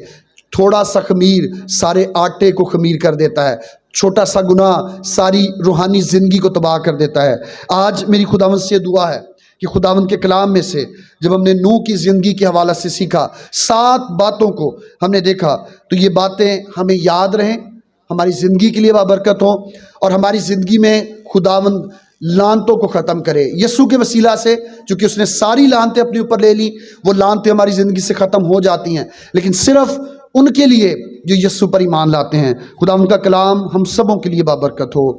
A: تھوڑا سا خمیر سارے آٹے کو خمیر کر دیتا ہے، چھوٹا سا گناہ ساری روحانی زندگی کو تباہ کر دیتا ہے۔ آج میری خداوند سے دعا ہے کہ خداوند کے کلام میں سے جب ہم نے نوح کی زندگی کے حوالہ سے سیکھا، 7 باتوں کو ہم نے دیکھا، تو یہ باتیں ہمیں یاد رہیں، ہماری زندگی کے لیے بابرکت ہوں، اور ہماری زندگی میں خداوند لعنتوں کو ختم کرے یسوع کے وسیلہ سے، چونکہ اس نے ساری لعنتیں اپنے اوپر لے لی۔ وہ لعنتیں ہماری زندگی سے ختم ہو جاتی ہیں، لیکن صرف ان کے لیے جو یسوع پر ایمان لاتے ہیں۔ خدا ان کا کلام ہم سبوں کے لیے بابرکت ہو۔